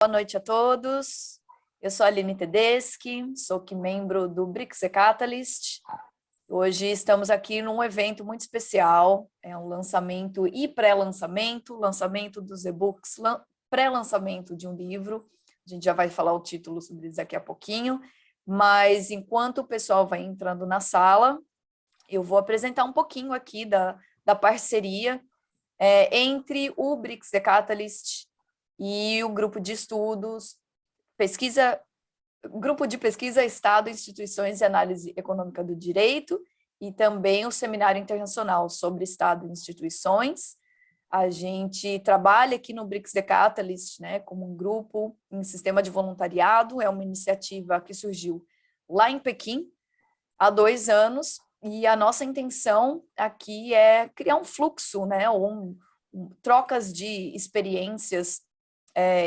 Boa noite a todos. Eu sou a Aline Tedeschi, sou membro do BRICS The Catalyst. Hoje estamos aqui num evento muito especial, é um lançamento e pré-lançamento, lançamento dos e-books, pré-lançamento de um livro. A gente já vai falar o título sobre isso daqui a pouquinho, mas enquanto o pessoal vai entrando na sala, eu vou apresentar um pouquinho aqui da parceria entre o BRICS The Catalyst e o grupo de estudos, grupo de pesquisa, Estado, Instituições e Análise Econômica do Direito, e também o Seminário Internacional sobre Estado e Instituições. A gente trabalha aqui no BRICS The Catalyst, né, como um grupo em sistema de voluntariado, é uma iniciativa que surgiu lá em Pequim, há 2 anos, e a nossa intenção aqui é criar um fluxo, né, trocas de experiências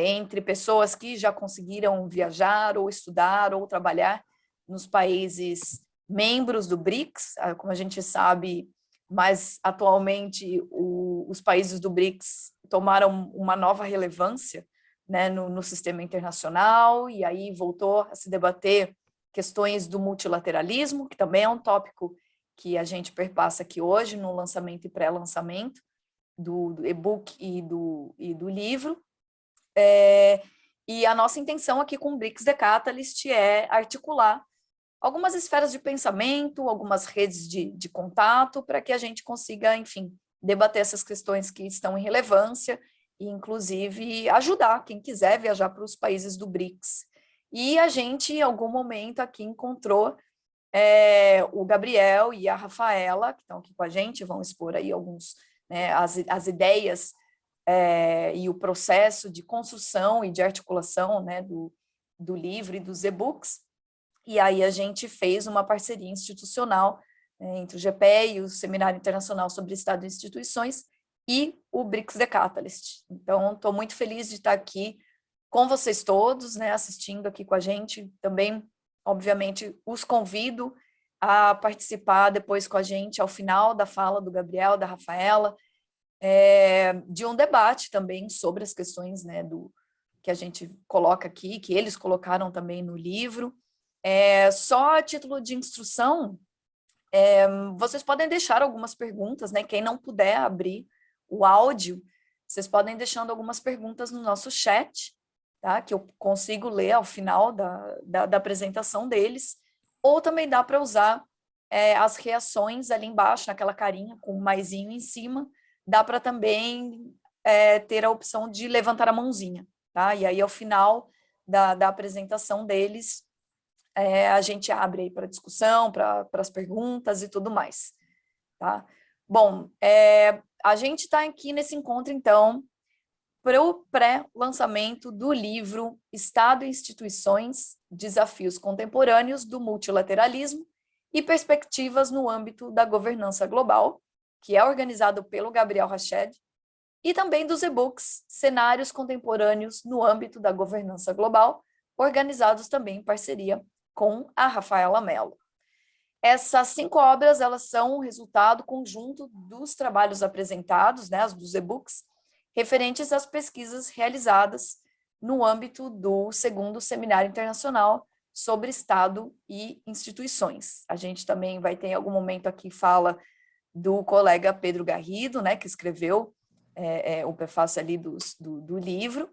entre pessoas que já conseguiram viajar, ou estudar, ou trabalhar nos países membros do BRICS. Como a gente sabe, mas atualmente os países do BRICS tomaram uma nova relevância, né, no sistema internacional, e aí voltou a se debater questões do multilateralismo, que também é um tópico que a gente perpassa aqui hoje, no lançamento e pré-lançamento do e-book e do livro. E a nossa intenção aqui com o BRICS The Catalyst é articular algumas esferas de pensamento, algumas redes de contato, para que a gente consiga, enfim, debater essas questões que estão em relevância e, inclusive, ajudar quem quiser viajar para os países do BRICS. E a gente, em algum momento, aqui encontrou o Gabriel e a Rafaela, que estão aqui com a gente, vão expor aí alguns, né, as ideias e o processo de construção e de articulação, né, do livro e dos e-books. E aí a gente fez uma parceria institucional, né, entre o GPE e o Seminário Internacional sobre Estado e Instituições e o BRICS The Catalyst. Então, estou muito feliz de estar aqui com vocês todos, né, assistindo aqui com a gente. Também, obviamente, os convido a participar depois com a gente, ao final da fala do Gabriel, da Rafaela, de um debate também sobre as questões, né, que a gente coloca aqui, que eles colocaram também no livro. Só a título de instrução, vocês podem deixar algumas perguntas, né? Quem não puder abrir o áudio, vocês podem deixando algumas perguntas no nosso chat, tá? Que eu consigo ler ao final da apresentação deles, ou também dá para usar as reações ali embaixo, naquela carinha com o maisinho em cima, dá para também ter a opção de levantar a mãozinha, tá? E aí, ao final da apresentação deles, a gente abre aí para discussão, para as perguntas e tudo mais, tá? Bom, a gente está aqui nesse encontro, então, para o pré-lançamento do livro Estado e Instituições, Desafios Contemporâneos do Multilateralismo e Perspectivas no âmbito da Governança Global, que é organizado pelo Gabriel Rached, e também dos e-books Cenários Contemporâneos no âmbito da Governança Global, organizados também em parceria com a Rafaela Mello. Essas 5 obras, elas são o resultado conjunto dos trabalhos apresentados, né, dos e-books, referentes às pesquisas realizadas no âmbito do 2º Seminário Internacional sobre Estado e Instituições. A gente também vai ter em algum momento aqui fala do colega Pedro Garrido, né, que escreveu o prefácio ali do livro.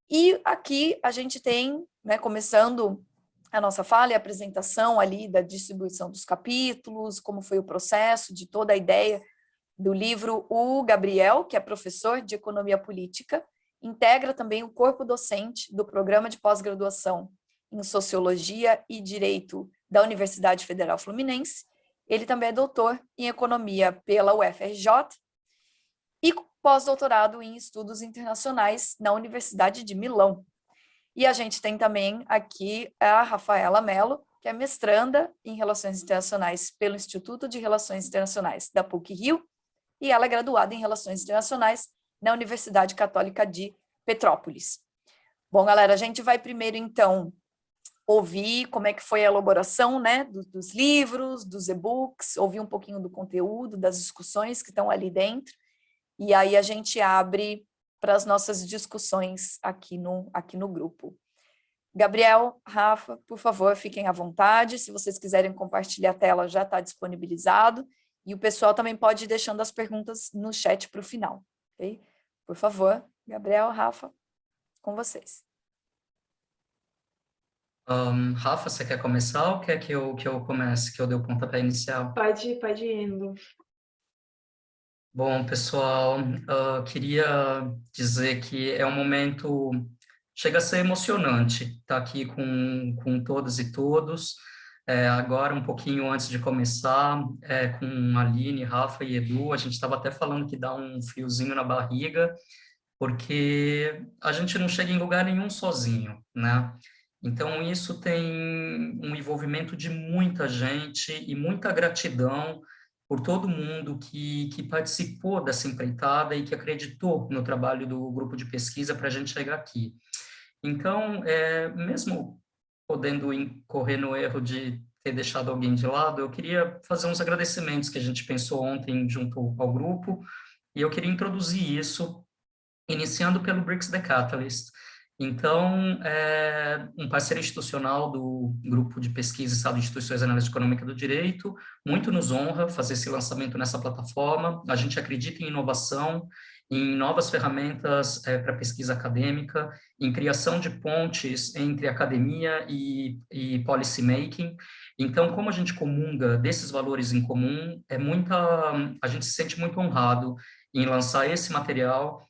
E aqui a gente tem, né, começando a nossa fala e a apresentação ali da distribuição dos capítulos, como foi o processo de toda a ideia do livro. O Gabriel, que é professor de Economia Política, integra também o corpo docente do Programa de Pós-Graduação em Sociologia e Direito da Universidade Federal Fluminense. Ele também é doutor em Economia pela UFRJ e pós-doutorado em Estudos Internacionais na Universidade de Milão. E a gente tem também aqui a Rafaela Mello, que é mestranda em Relações Internacionais pelo Instituto de Relações Internacionais da PUC-Rio, e ela é graduada em Relações Internacionais na Universidade Católica de Petrópolis. Bom, galera, a gente vai primeiro, então, ouvir como é que foi a elaboração, né, dos livros, dos e-books, ouvir um pouquinho do conteúdo, das discussões que estão ali dentro, e aí a gente abre para as nossas discussões aqui no grupo. Gabriel, Rafa, por favor, fiquem à vontade. Se vocês quiserem compartilhar a tela, já está disponibilizado. E o pessoal também pode ir deixando as perguntas no chat para o final. Okay? Por favor, Gabriel, Rafa, com vocês. Rafa, você quer começar ou quer que eu comece, que eu dê o pontapé inicial? Pode ir indo. Bom, pessoal, queria dizer que é um momento, chega a ser emocionante estar aqui com todas e todos. Agora, um pouquinho antes de começar, com a Aline, Rafa e Edu, a gente estava até falando que dá um friozinho na barriga, porque a gente não chega em lugar nenhum sozinho, né? Então, isso tem um envolvimento de muita gente e muita gratidão por todo mundo que participou dessa empreitada e que acreditou no trabalho do grupo de pesquisa para a gente chegar aqui. Então, mesmo podendo incorrer no erro de ter deixado alguém de lado, eu queria fazer uns agradecimentos que a gente pensou ontem junto ao grupo, e eu queria introduzir isso, iniciando pelo BRICS The Catalyst. Então, um parceiro institucional do Grupo de Pesquisa Estado, Instituições e Análise Econômica do Direito, muito nos honra fazer esse lançamento nessa plataforma. A gente acredita em inovação, em novas ferramentas para pesquisa acadêmica, em criação de pontes entre academia e policy making. Então, como a gente comunga desses valores em comum, a gente se sente muito honrado em lançar esse material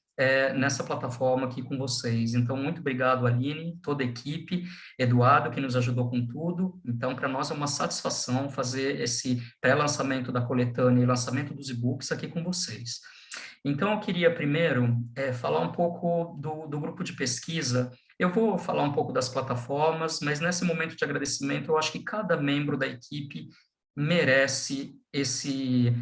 nessa plataforma aqui com vocês. Então, muito obrigado, Aline, toda a equipe, Eduardo, que nos ajudou com tudo. Então, para nós é uma satisfação fazer esse pré-lançamento da coletânea e lançamento dos e-books aqui com vocês. Então, eu queria primeiro falar um pouco do grupo de pesquisa. Eu vou falar um pouco das plataformas, mas nesse momento de agradecimento, eu acho que cada membro da equipe merece esse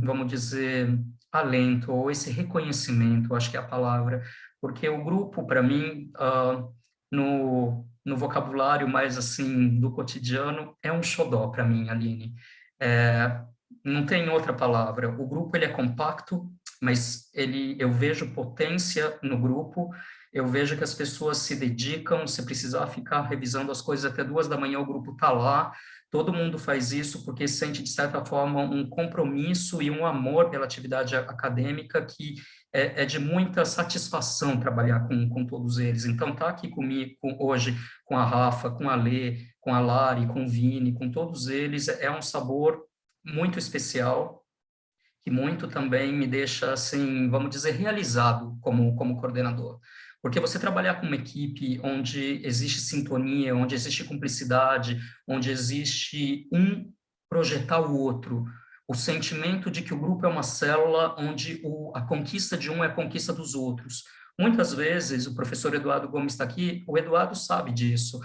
vamos dizer, alento, ou esse reconhecimento, acho que é a palavra, porque o grupo, para mim, no vocabulário mais, assim, do cotidiano, é um xodó para mim, Aline. Não tem outra palavra. O grupo, ele é compacto, mas eu vejo potência no grupo, eu vejo que as pessoas se dedicam, se precisar ficar revisando as coisas até 2 da manhã, o grupo está lá. Todo mundo faz isso porque sente, de certa forma, um compromisso e um amor pela atividade acadêmica que é de muita satisfação trabalhar com todos eles. Então, estar aqui comigo hoje, com a Rafa, com a Lê, com a Lari, com o Vini, com todos eles, é um sabor muito especial, que muito também me deixa, assim, vamos dizer, realizado como coordenador. Porque você trabalhar com uma equipe onde existe sintonia, onde existe cumplicidade, onde existe um projetar o outro, o sentimento de que o grupo é uma célula onde a conquista de um é a conquista dos outros. Muitas vezes, o professor Eduardo Gomes está aqui, o Eduardo sabe disso.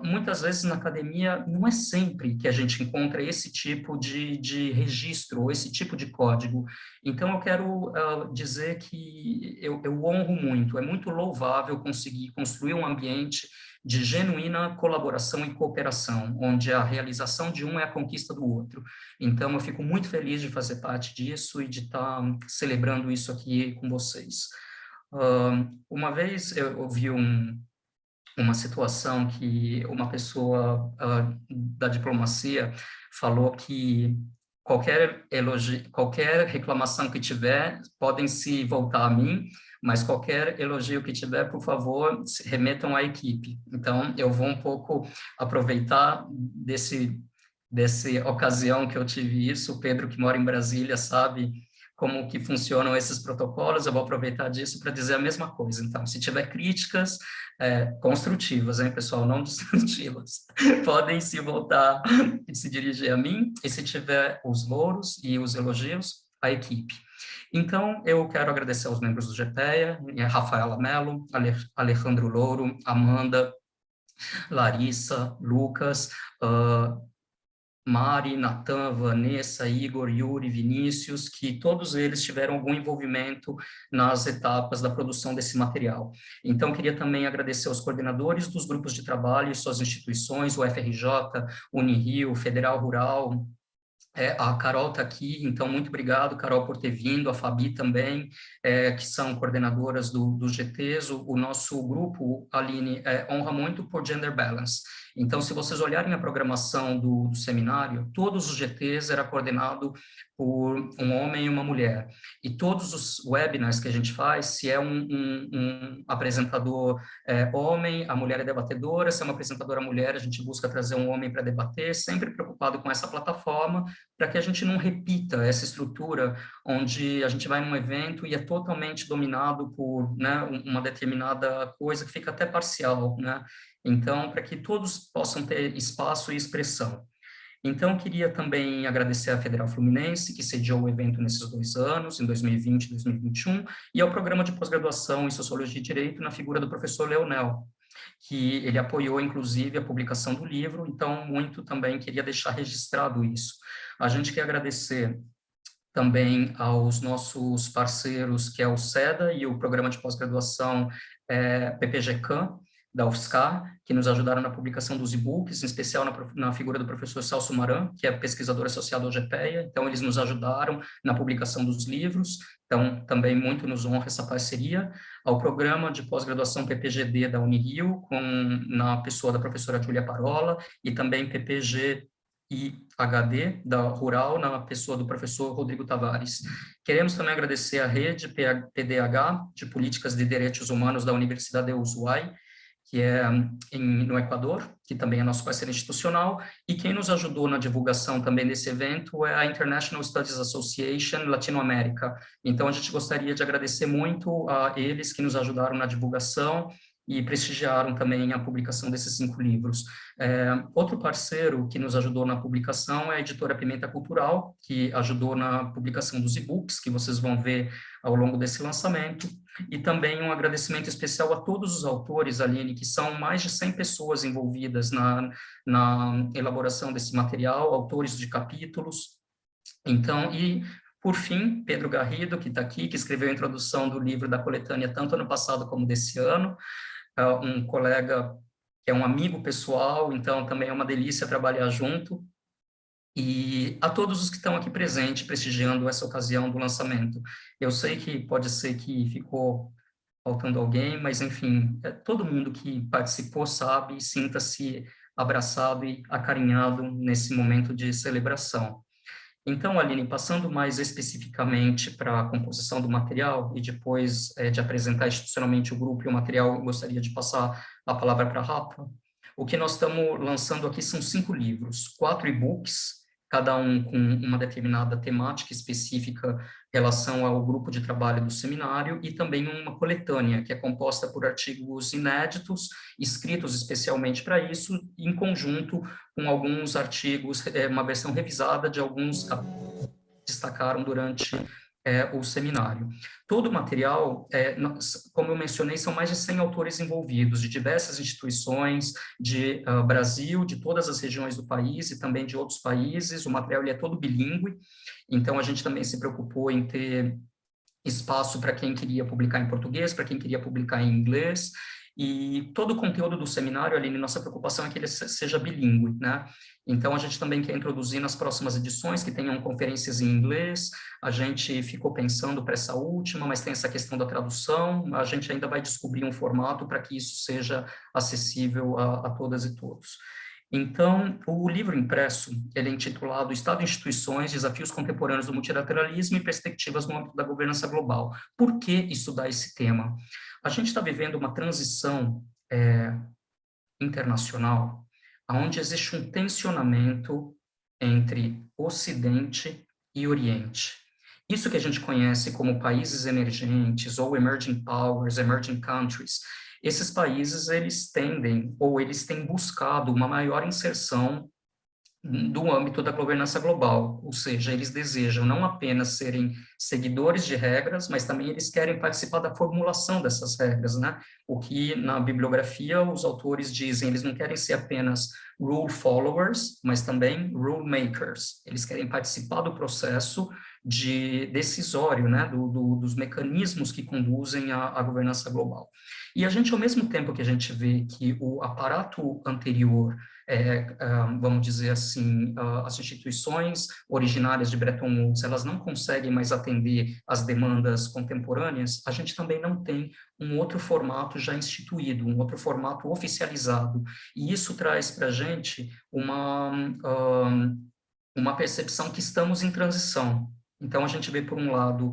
Muitas vezes na academia não é sempre que a gente encontra esse tipo de registro, ou esse tipo de código. Então, eu quero dizer que eu honro muito, é muito louvável conseguir construir um ambiente de genuína colaboração e cooperação, onde a realização de um é a conquista do outro. Então, eu fico muito feliz de fazer parte disso e de estar celebrando isso aqui com vocês. Uma vez eu ouvi uma situação que uma pessoa da diplomacia falou que qualquer elogio, qualquer reclamação que tiver, podem se voltar a mim, mas qualquer elogio que tiver, por favor, remetam à equipe. Então, eu vou um pouco aproveitar dessa ocasião que eu tive isso. O Pedro, que mora em Brasília, sabe como que funcionam esses protocolos, eu vou aproveitar disso para dizer a mesma coisa. Então, se tiver críticas construtivas, hein, pessoal, não destrutivas, podem se voltar e se dirigir a mim, e se tiver os louros e os elogios, a equipe. Então, eu quero agradecer aos membros do GPEA, Rafaela Mello, Alejandro Louro, Amanda, Larissa, Lucas, Mari, Natan, Vanessa, Igor, Yuri, Vinícius, que todos eles tiveram algum envolvimento nas etapas da produção desse material. Então, queria também agradecer aos coordenadores dos grupos de trabalho e suas instituições, o FRJ, Unirio, Federal Rural, A Carol está aqui, então muito obrigado, Carol, por ter vindo, a Fabi também, que são coordenadoras dos GTs. O nosso grupo, Aline, honra muito por Gender Balance. Então, se vocês olharem a programação do seminário, todos os GTs era coordenado por um homem e uma mulher. E todos os webinars que a gente faz, se é um apresentador homem, a mulher é debatedora, se é uma apresentadora mulher, a gente busca trazer um homem para debater, sempre preocupado com essa plataforma, para que a gente não repita essa estrutura onde a gente vai num evento e é totalmente dominado por, né, uma determinada coisa que fica até parcial, né? Então, para que todos possam ter espaço e expressão. Então, queria também agradecer à Federal Fluminense, que sediou o evento nesses 2 anos, em 2020 e 2021, e ao programa de pós-graduação em Sociologia e Direito, na figura do professor Leonel, que ele apoiou, inclusive, a publicação do livro, então, muito também queria deixar registrado isso. A gente quer agradecer também aos nossos parceiros, que é o SEDA e o Programa de Pós-Graduação PPG-CAM, da UFSCar, que nos ajudaram na publicação dos e-books, em especial na figura do professor Celso Maran, que é pesquisador associado ao GPEA, então eles nos ajudaram na publicação dos livros, então também muito nos honra essa parceria, ao programa de pós-graduação PPGD da Unirio, na pessoa da professora Júlia Parola, e também PPG e HD da Rural, na pessoa do professor Rodrigo Tavares. Queremos também agradecer à rede PDH, de Políticas de Direitos Humanos da Universidade de Ushuaia, que é no Equador, que também é nosso parceiro institucional, e quem nos ajudou na divulgação também desse evento é a International Studies Association Latinoamérica. Então, a gente gostaria de agradecer muito a eles que nos ajudaram na divulgação e prestigiaram também a publicação desses 5 livros. Outro parceiro que nos ajudou na publicação é a editora Pimenta Cultural, que ajudou na publicação dos e-books, que vocês vão ver ao longo desse lançamento, e também um agradecimento especial a todos os autores, Aline, que são mais de 100 pessoas envolvidas na elaboração desse material, autores de capítulos. Então, e por fim, Pedro Garrido, que está aqui, que escreveu a introdução do livro da coletânea tanto ano passado como desse ano, um colega que é um amigo pessoal, então também é uma delícia trabalhar junto, e a todos os que estão aqui presentes, prestigiando essa ocasião do lançamento. Eu sei que pode ser que ficou faltando alguém, mas, enfim, todo mundo que participou sabe, sinta-se abraçado e acarinhado nesse momento de celebração. Então, Aline, passando mais especificamente para a composição do material, e depois de apresentar institucionalmente o grupo e o material, eu gostaria de passar a palavra para a Rafa. O que nós estamos lançando aqui são 5 livros, 4 e-books, cada um com uma determinada temática específica em relação ao grupo de trabalho do seminário, e também uma coletânea, que é composta por artigos inéditos, escritos especialmente para isso, em conjunto com alguns artigos, uma versão revisada de alguns que destacaram durante o seminário. Todo o material, como eu mencionei, são mais de 100 autores envolvidos, de diversas instituições, de Brasil, de todas as regiões do país e também de outros países. O material ele é todo bilíngue, então a gente também se preocupou em ter espaço para quem queria publicar em português, para quem queria publicar em inglês, e todo o conteúdo do seminário, Aline, nossa preocupação é que ele seja bilíngue, né? Então, a gente também quer introduzir nas próximas edições que tenham conferências em inglês, a gente ficou pensando para essa última, mas tem essa questão da tradução, a gente ainda vai descobrir um formato para que isso seja acessível a todas e todos. Então, o livro impresso, ele é intitulado Estado e Instituições, Desafios Contemporâneos do Multilateralismo e Perspectivas no âmbito da Governança Global. Por que estudar esse tema? A gente está vivendo uma transição internacional, onde existe um tensionamento entre Ocidente e Oriente. Isso que a gente conhece como países emergentes, ou emerging powers, emerging countries, esses países, eles tendem, ou eles têm buscado uma maior inserção do âmbito da governança global, ou seja, eles desejam não apenas serem seguidores de regras, mas também eles querem participar da formulação dessas regras, né? O que na bibliografia os autores dizem, eles não querem ser apenas rule followers, mas também rule makers, eles querem participar do processo decisório, né? Dos mecanismos que conduzem à governança global. E a gente, ao mesmo tempo que a gente vê que o aparato anterior, vamos dizer assim, as instituições originárias de Bretton Woods, elas não conseguem mais atender às demandas contemporâneas, a gente também não tem um outro formato já instituído, um outro formato oficializado. E isso traz para a gente uma percepção que estamos em transição. Então, a gente vê, por um lado,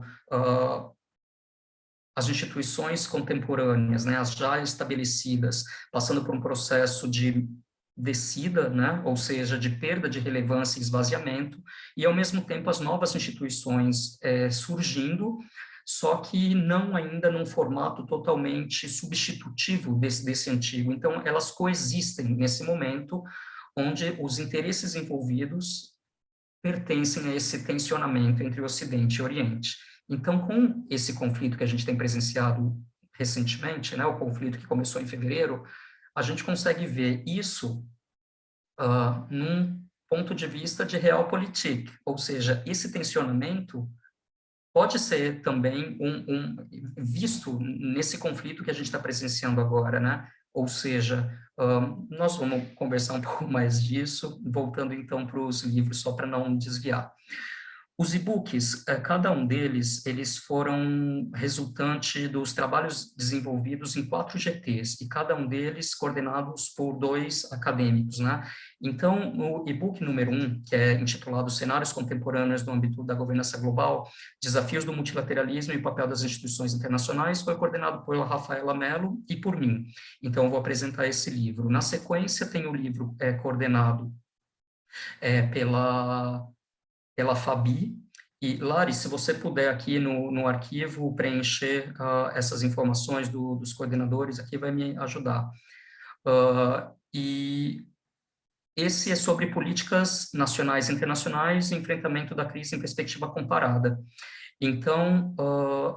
as instituições contemporâneas, né, as já estabelecidas, passando por um processo de descida, né, ou seja, de perda de relevância e esvaziamento, e, ao mesmo tempo, as novas instituições surgindo, só que não ainda num formato totalmente substitutivo desse antigo. Então, elas coexistem nesse momento, onde os interesses envolvidos pertencem a esse tensionamento entre o Ocidente e o Oriente. Então, com esse conflito que a gente tem presenciado recentemente, né, o conflito que começou em fevereiro, a gente consegue ver isso num ponto de vista de realpolitik, ou seja, esse tensionamento pode ser também visto nesse conflito que a gente está presenciando agora, né? Ou seja, nós vamos conversar um pouco mais disso, voltando então para os livros, só para não desviar. Os e-books, cada um deles, eles foram resultante dos trabalhos desenvolvidos em 4 GTs, e cada um deles coordenados por 2 acadêmicos, né? Então, o e-book número 1, que é intitulado Cenários Contemporâneos no âmbito da governança global, Desafios do Multilateralismo e o Papel das Instituições Internacionais, foi coordenado por Rafaela Mello e por mim. Então, eu vou apresentar esse livro. Na sequência, tem o livro coordenado pela Fabi. E, Lari, se você puder aqui no arquivo preencher essas informações dos coordenadores, aqui vai me ajudar. E esse é sobre políticas nacionais e internacionais e enfrentamento da crise em perspectiva comparada. Então,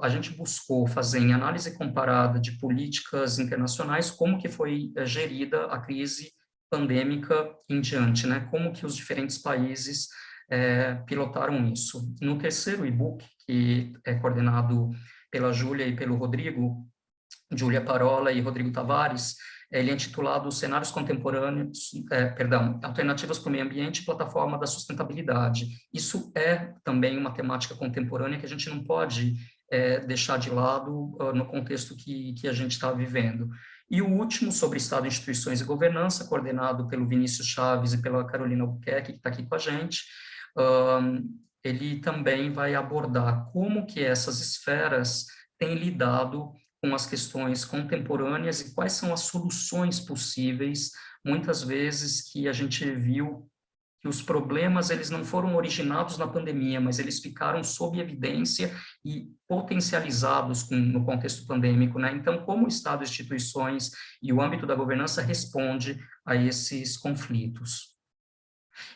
a gente buscou fazer em análise comparada de políticas internacionais como que foi gerida a crise pandêmica em diante, né? Como que os diferentes países pilotaram isso. No terceiro e-book, que é coordenado pela Júlia e pelo Rodrigo, Júlia Parola e Rodrigo Tavares, ele é intitulado Cenários Contemporâneos, Alternativas para o Meio Ambiente e Plataforma da Sustentabilidade. Isso é também uma temática contemporânea que a gente não pode deixar de lado no contexto que a gente está vivendo. E o último, sobre Estado, Instituições e Governança, coordenado pelo Vinícius Chaves e pela Carolina Albuquerque, que está aqui com a gente, ele também vai abordar como que essas esferas têm lidado com as questões contemporâneas e quais são as soluções possíveis, muitas vezes que a gente viu que os problemas eles não foram originados na pandemia, mas eles ficaram sob evidência e potencializados no contexto pandêmico, né? Então, como o Estado, instituições e o âmbito da governança responde a esses conflitos?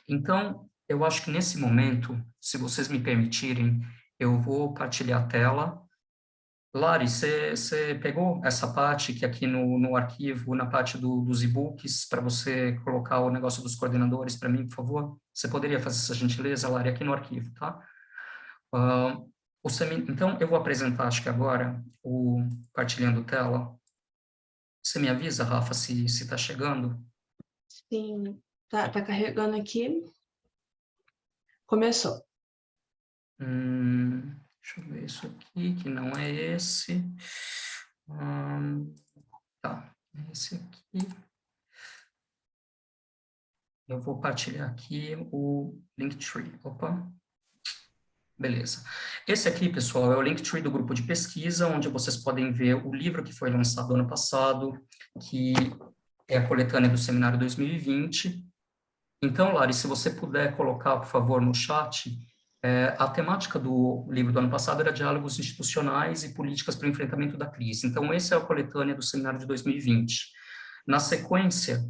Então, eu acho que nesse momento, se vocês me permitirem, eu vou partilhar a tela. Lari, você pegou essa parte que aqui no arquivo, na parte dos e-books, para você colocar o negócio dos coordenadores para mim, por favor? Você poderia fazer essa gentileza, Lari, aqui no arquivo, tá? Então, eu vou apresentar, acho que agora, o partilhando tela. Você me avisa, Rafa, se está chegando? Sim, tá carregando aqui. Começou. Deixa eu ver isso aqui, que não é esse. Tá, é esse aqui. Eu vou partilhar aqui o Linktree. Opa. Beleza. Esse aqui, pessoal, é o Linktree do grupo de pesquisa, onde vocês podem ver o livro que foi lançado ano passado, que é a coletânea do Seminário 2020. Então, Lari, se você puder colocar, por favor, no chat, a temática do livro do ano passado era diálogos institucionais e políticas para o enfrentamento da crise. Então, essa é a coletânea do Seminário de 2020. Na sequência,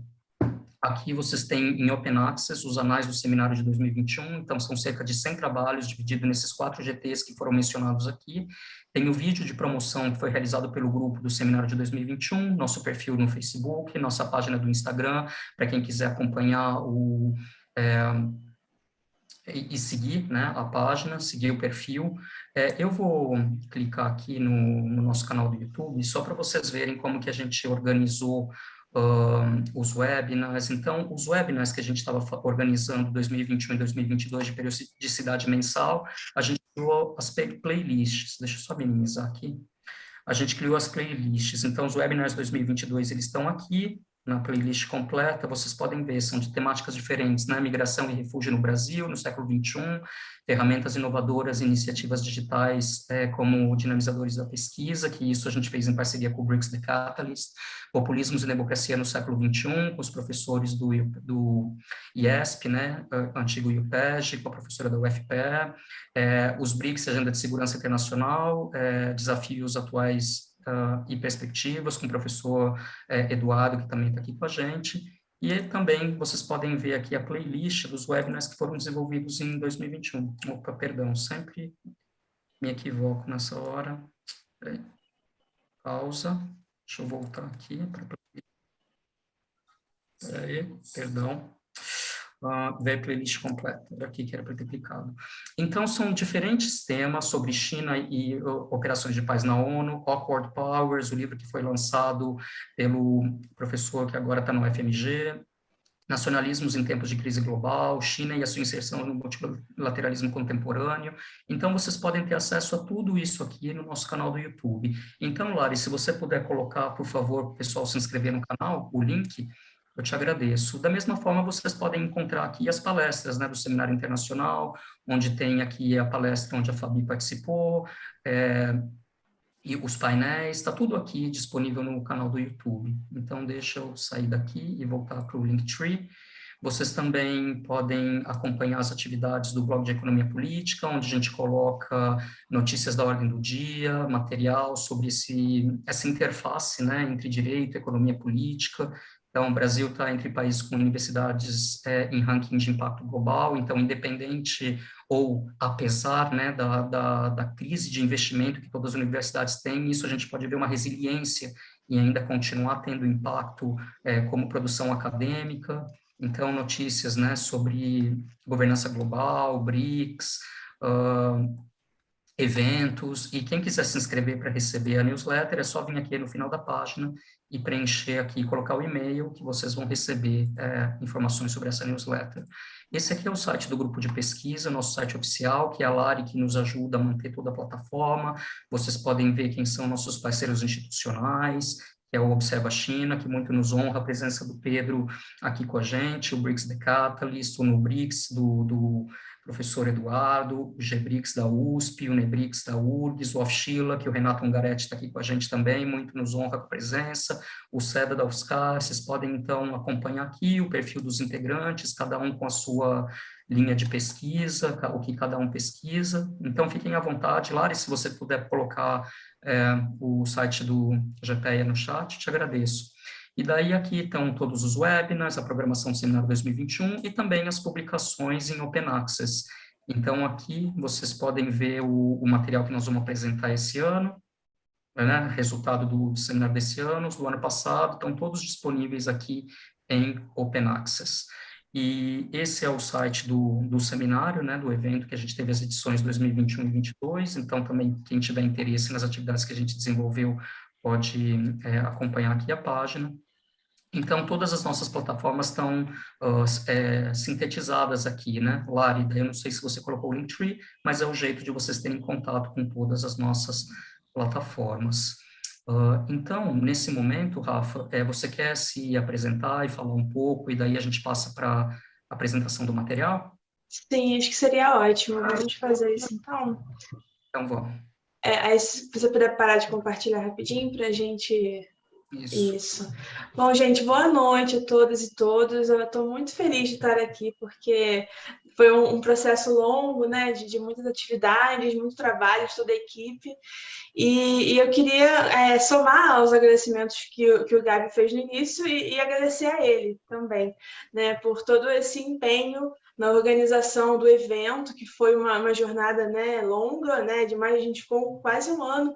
aqui vocês têm em Open Access os anais do Seminário de 2021, então são cerca de 100 trabalhos divididos nesses 4 GTs que foram mencionados aqui. Tem o vídeo de promoção que foi realizado pelo grupo do Seminário de 2021, nosso perfil no Facebook, nossa página do Instagram, para quem quiser acompanhar e seguir, né, a página, seguir o perfil. Eu vou clicar aqui no nosso canal do YouTube, só para vocês verem como que a gente organizou os webinars. Então, os webinars que a gente estava organizando 2021 e 2022 de periodicidade mensal, a gente criou as playlists. Deixa eu só minimizar aqui. A gente criou as playlists. Então, os webinars 2022, eles estão aqui na playlist completa. Vocês podem ver, são de temáticas diferentes, né? Migração e refúgio no Brasil, no século XXI, ferramentas inovadoras e iniciativas digitais como dinamizadores da pesquisa, que isso a gente fez em parceria com o BRICS The Catalyst, populismos e democracia no século XXI, com os professores do IESP, né? Antigo IUPEG, com a professora da UFPE, os BRICS, Agenda de Segurança Internacional, desafios atuais e perspectivas, com o professor Eduardo, que também está aqui com a gente, e também vocês podem ver aqui a playlist dos webinars que foram desenvolvidos em 2021. Opa, perdão, sempre me equivoco nessa hora. Peraí. Pausa. Deixa eu voltar aqui. Peraí, perdão. Ver a playlist completa, aqui que era para ter clicado. Então, são diferentes temas sobre China e operações de paz na ONU, Awkward Powers, o livro que foi lançado pelo professor que agora está no FMG, Nacionalismos em Tempos de Crise Global, China e a sua inserção no multilateralismo contemporâneo. Então, vocês podem ter acesso a tudo isso aqui no nosso canal do YouTube. Então, Lari, se você puder colocar, por favor, para o pessoal se inscrever no canal, o link, eu te agradeço. Da mesma forma, vocês podem encontrar aqui as palestras, né, do Seminário Internacional, onde tem aqui a palestra onde a Fabi participou, e os painéis, está tudo aqui disponível no canal do YouTube. Então, deixa eu sair daqui e voltar para o Linktree. Vocês também podem acompanhar as atividades do blog de Economia Política, onde a gente coloca notícias da ordem do dia, material sobre essa interface, né, entre direito, economia política. Então, o Brasil está entre países com universidades em ranking de impacto global, então, independente ou apesar, né, da crise de investimento que todas as universidades têm, isso a gente pode ver uma resiliência e ainda continuar tendo impacto como produção acadêmica. Então, notícias, né, sobre governança global, BRICS, eventos, e quem quiser se inscrever para receber a newsletter, é só vir aqui no final da página e preencher aqui, colocar o e-mail que vocês vão receber informações sobre essa newsletter. Esse aqui é o site do grupo de pesquisa, nosso site oficial, que é a Lari que nos ajuda a manter toda a plataforma. Vocês podem ver quem são nossos parceiros institucionais, que é o Observa China, que muito nos honra a presença do Pedro aqui com a gente, o BRICS The Catalyst, o NUBRICS do professor Eduardo, o GBRICS da USP, o NEBRICS da URGS, o Ofchila, que o Renato Ungaretti está aqui com a gente também, muito nos honra com a presença, o SEDA da UFSCar. Vocês podem, então, acompanhar aqui o perfil dos integrantes, cada um com a sua linha de pesquisa, o que cada um pesquisa. Então, fiquem à vontade. Lari, se você puder colocar o site do GPEA no chat, te agradeço. E daí aqui estão todos os webinars, a programação do Seminário 2021 e também as publicações em Open Access. Então, aqui vocês podem ver o material que nós vamos apresentar esse ano, né, resultado do seminário desse ano, do ano passado, estão todos disponíveis aqui em Open Access. E esse é o site do seminário, né, do evento que a gente teve as edições 2021 e 2022, então também quem tiver interesse nas atividades que a gente desenvolveu pode acompanhar aqui a página. Então, todas as nossas plataformas estão sintetizadas aqui, né? Lari, eu não sei se você colocou o Linktree, mas é o jeito de vocês terem contato com todas as nossas plataformas. Então, nesse momento, Rafa, você quer se apresentar e falar um pouco, e daí a gente passa para a apresentação do material? Sim, acho que seria ótimo. Vamos fazer isso, então. Então, vamos. Aí, se você puder parar de compartilhar rapidinho para a gente... Isso. Bom, gente, boa noite a todas e todos. Eu estou muito feliz de estar aqui, porque foi um processo longo, né, de muitas atividades, muito trabalho de toda a equipe. E eu queria somar aos agradecimentos que o Gabi fez no início e agradecer a ele também, né, por todo esse empenho na organização do evento, que foi uma jornada, né, longa, né, demais. A gente ficou quase um ano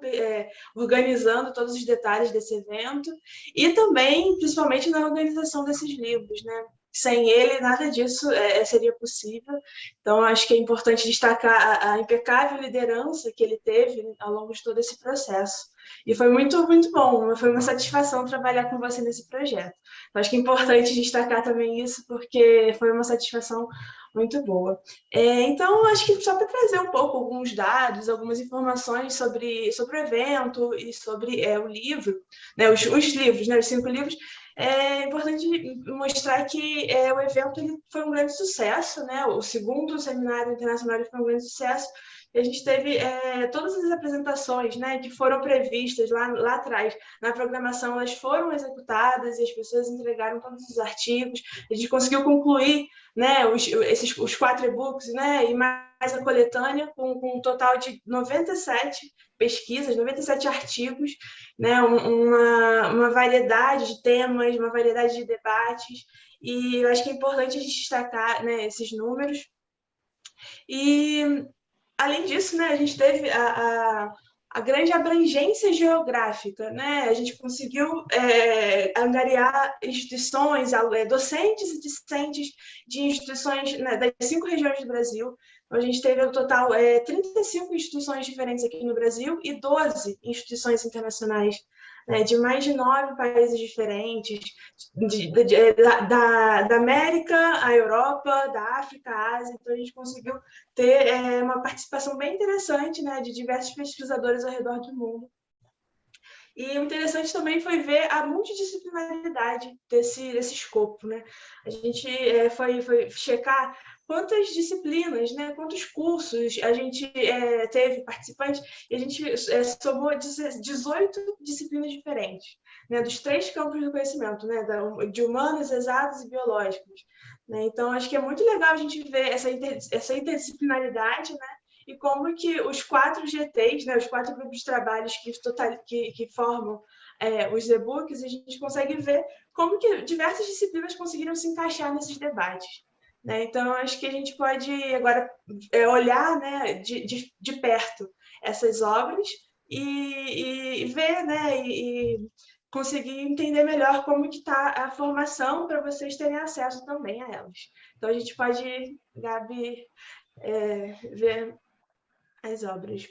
organizando todos os detalhes desse evento e também, principalmente, na organização desses livros, né. sem ele nada disso seria possível. Então, acho que é importante destacar a impecável liderança que ele teve ao longo de todo esse processo. E foi muito, muito bom, foi uma satisfação trabalhar com você nesse projeto. Então, acho que é importante destacar também isso, porque foi uma satisfação muito boa. Então, acho que só para trazer um pouco alguns dados, algumas informações sobre o evento e sobre o livro, né, os livros, né, os 5 livros, é importante mostrar que o evento ele foi um grande sucesso, né? O segundo seminário internacional foi um grande sucesso. E a gente teve todas as apresentações, né, que foram previstas lá atrás na programação, elas foram executadas e as pessoas entregaram todos os artigos. A gente conseguiu concluir, né, os 4 e-books, né, e mais a coletânea, com um total de 97 pesquisas, 97 artigos, né, uma variedade de temas, uma variedade de debates, e eu acho que é importante a gente destacar, né, esses números. E, além disso, né, a gente teve a grande abrangência geográfica, né? A gente conseguiu angariar instituições, docentes e discentes de instituições, né, das 5 regiões do Brasil. A gente teve no total 35 instituições diferentes aqui no Brasil e 12 instituições internacionais, né, de mais de 9 países diferentes, da América, a Europa, da África, a Ásia. Então, a gente conseguiu ter uma participação bem interessante, né, de diversos pesquisadores ao redor do mundo. E o interessante também foi ver a multidisciplinaridade desse escopo, né? A gente foi checar quantas disciplinas, né, quantos cursos a gente teve participantes, e a gente somou 18 disciplinas diferentes, né, dos 3 campos do conhecimento, né, de humanas, exatas e biológicas. Né? Então, acho que é muito legal a gente ver essa interdisciplinaridade, né? E como que os 4 GTs, né, os 4 grupos de trabalhos que formam os e-books, a gente consegue ver como que diversas disciplinas conseguiram se encaixar nesses debates. Né? Então, acho que a gente pode agora olhar, né, de perto essas obras e ver, né, e conseguir entender melhor como que está a formação para vocês terem acesso também a elas. Então, a gente pode, Gabi, ver as obras.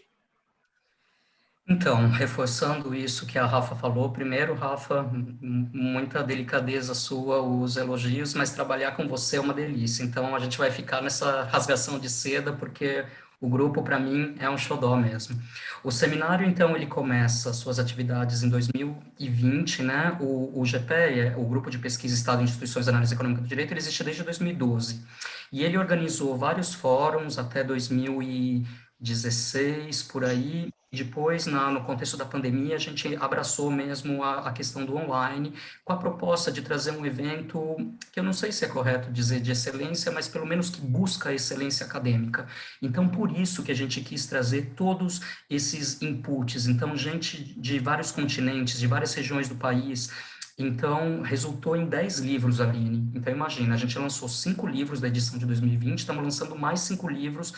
Então, reforçando isso que a Rafa falou, primeiro, Rafa, muita delicadeza sua, os elogios, mas trabalhar com você é uma delícia. Então, a gente vai ficar nessa rasgação de seda, porque o grupo, para mim, é um xodó mesmo. O seminário, então, ele começa suas atividades em 2020, né? O GPE, o Grupo de Pesquisa Estado e Instituições de Análise Econômica do Direito, ele existe desde 2012. E ele organizou vários fóruns até 2016, por aí. Depois, no contexto da pandemia, a gente abraçou mesmo a questão do online, com a proposta de trazer um evento, que eu não sei se é correto dizer de excelência, mas pelo menos que busca a excelência acadêmica. Então, por isso que a gente quis trazer todos esses inputs. Então, gente de vários continentes, de várias regiões do país. Então, resultou em 10 livros, Aline. Então, imagina, a gente lançou 5 livros da edição de 2020, estamos lançando mais 5 livros,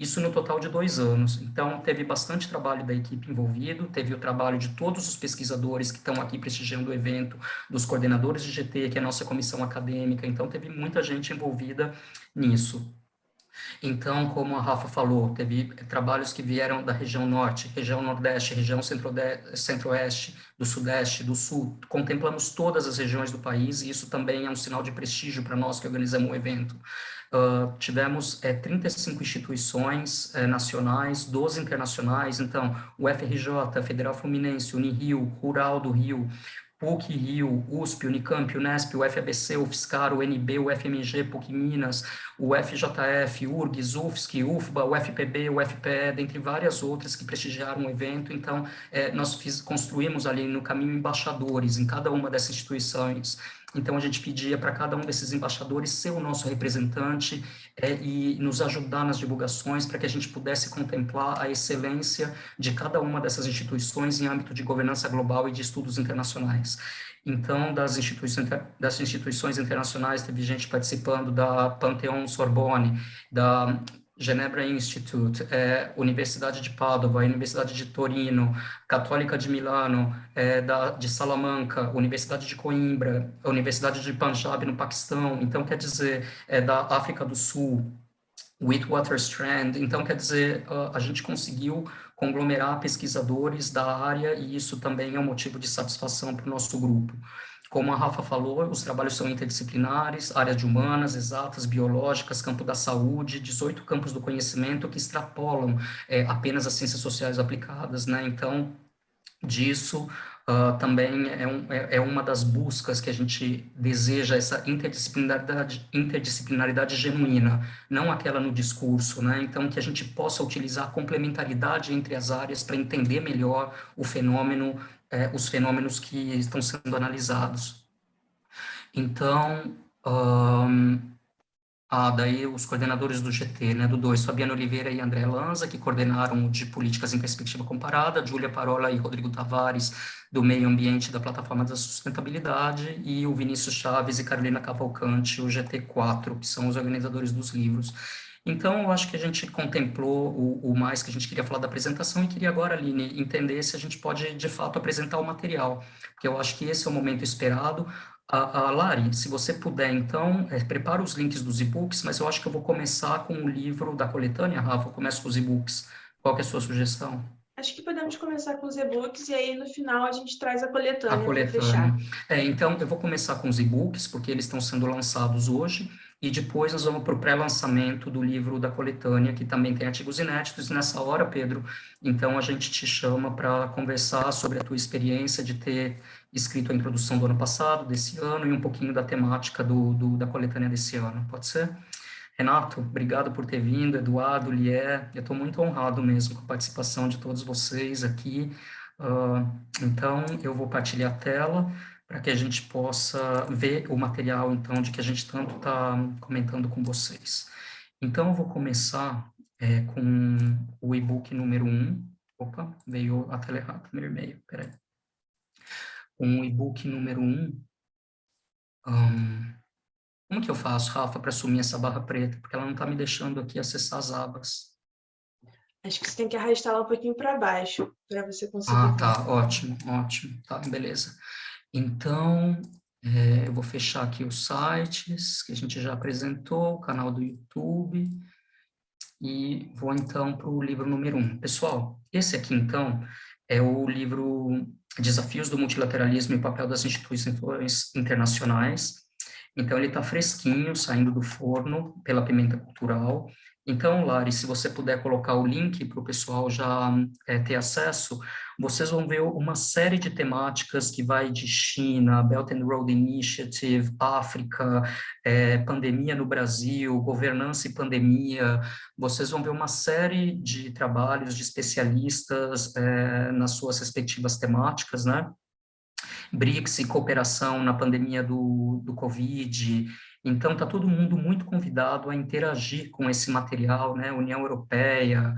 isso no total de 2 anos. Então, teve bastante trabalho da equipe envolvido, teve o trabalho de todos os pesquisadores que estão aqui prestigiando o evento, dos coordenadores de GT, que é a nossa comissão acadêmica. Então, teve muita gente envolvida nisso. Então, como a Rafa falou, teve trabalhos que vieram da região norte, região nordeste, região centro-oeste, do sudeste, do sul. Contemplamos todas as regiões do país e isso também é um sinal de prestígio para nós que organizamos o evento. Tivemos 35 instituições nacionais, 12 internacionais, então o FRJ, Federal Fluminense, Unirio, Rural do Rio, PUC Rio, USP, Unicamp, Unesp, o FABC, o UFSCar, o UNB, o FMG, PUC Minas, o FJF, URGS, UFSC, UFBA, o FPB, o FPE, dentre várias outras que prestigiaram o evento. Então, nós construímos ali no caminho embaixadores em cada uma dessas instituições. Então, a gente pedia para cada um desses embaixadores ser o nosso representante e nos ajudar nas divulgações para que a gente pudesse contemplar a excelência de cada uma dessas instituições em âmbito de governança global e de estudos internacionais. Então, das instituições internacionais, teve gente participando da Pantheon Sorbonne, da Genebra Institute, Universidade de Padova, Universidade de Torino, Católica de Milano, de Salamanca, Universidade de Coimbra, Universidade de Punjab no Paquistão, então quer dizer, da África do Sul, Witwatersrand, então quer dizer, a gente conseguiu conglomerar pesquisadores da área e isso também é um motivo de satisfação para o nosso grupo. Como a Rafa falou, os trabalhos são interdisciplinares, áreas de humanas, exatas, biológicas, campo da saúde, 18 campos do conhecimento que extrapolam apenas as ciências sociais aplicadas, né? Então, disso também é uma das buscas que a gente deseja, essa interdisciplinaridade genuína, não aquela no discurso, né? Então, que a gente possa utilizar a complementaridade entre as áreas para entender melhor o fenômeno, os fenômenos que estão sendo analisados. Então, daí os coordenadores do GT, né, do 2, Fabiano Oliveira e André Lanza, que coordenaram o de Políticas em Perspectiva Comparada, Júlia Parola e Rodrigo Tavares, do Meio Ambiente da Plataforma da Sustentabilidade, e o Vinícius Chaves e Carolina Cavalcante, o GT4, que são os organizadores dos livros. Então, eu acho que a gente contemplou o mais que a gente queria falar da apresentação e queria agora, Aline, entender se a gente pode, de fato, apresentar o material, porque eu acho que esse é o momento esperado. Lari, se você puder, então, prepara os links dos e-books, mas eu acho que eu vou começar com o livro da coletânea, Rafa, eu começo com os e-books. Qual que é a sua sugestão? Acho que podemos começar com os e-books e aí no final a gente traz a coletânea para coletânea. fechar. Então, eu vou começar com os e-books, porque eles estão sendo lançados hoje, e depois nós vamos para o pré-lançamento do livro da coletânea, que também tem artigos inéditos, e nessa hora, Pedro, então a gente te chama para conversar sobre a tua experiência de ter escrito a introdução do ano passado, desse ano, e um pouquinho da temática da coletânea desse ano, pode ser? Renato, obrigado por ter vindo, Eduardo, Lier, eu estou muito honrado mesmo com a participação de todos vocês aqui. Então, eu vou partilhar a tela para que a gente possa ver o material, então, de que a gente tanto está comentando com vocês. Então, eu vou começar com o e-book número 1. Opa, veio a tela errada, meu e-mail, peraí. Com o e-book número 1. Como que eu faço, Rafa, para sumir essa barra preta? Porque ela não está me deixando aqui acessar as abas. Acho que você tem que arrastá-la um pouquinho para baixo, para você conseguir ver. Tá, ótimo, tá, beleza. Então, eu vou fechar aqui os sites que a gente já apresentou, o canal do YouTube, e vou então para o livro número 1. Pessoal, esse aqui então é o livro Desafios do Multilateralismo e o Papel das Instituições Internacionais. Então, ele está fresquinho, saindo do forno pela Pimenta Cultural. Então, Lari, se você puder colocar o link para o pessoal já ter acesso, vocês vão ver uma série de temáticas que vai de China, Belt and Road Initiative, África, pandemia no Brasil, governança e pandemia. Vocês vão ver uma série de trabalhos de especialistas nas suas respectivas temáticas, né? BRICS e cooperação na pandemia do Covid. Então, está todo mundo muito convidado a interagir com esse material, né, União Europeia,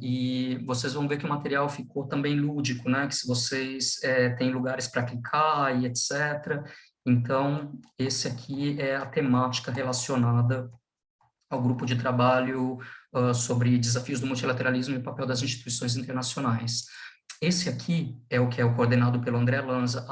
e vocês vão ver que o material ficou também lúdico, né, que se vocês têm lugares para clicar e etc. Então, esse aqui é a temática relacionada ao grupo de trabalho sobre desafios do multilateralismo e o papel das instituições internacionais. Esse aqui é o que é o coordenado pelo André Lanza,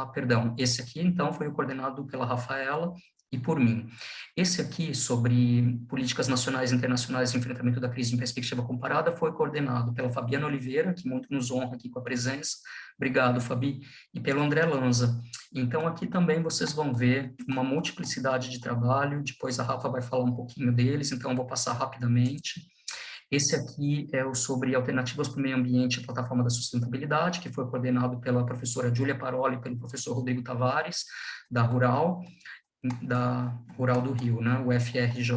esse aqui, então, foi o coordenado pela Rafaela e por mim. Esse aqui, sobre políticas nacionais e internacionais de enfrentamento da crise em perspectiva comparada, foi coordenado pela Fabiana Oliveira, que muito nos honra aqui com a presença, obrigado, Fabi, e pelo André Lanza. Então, aqui também vocês vão ver uma multiplicidade de trabalho, depois a Rafa vai falar um pouquinho deles, então eu vou passar rapidamente. Esse aqui é o sobre alternativas para o meio ambiente e plataforma da sustentabilidade, que foi coordenado pela professora Júlia Parola e pelo professor Rodrigo Tavares, da Rural do Rio, né, o FRJ.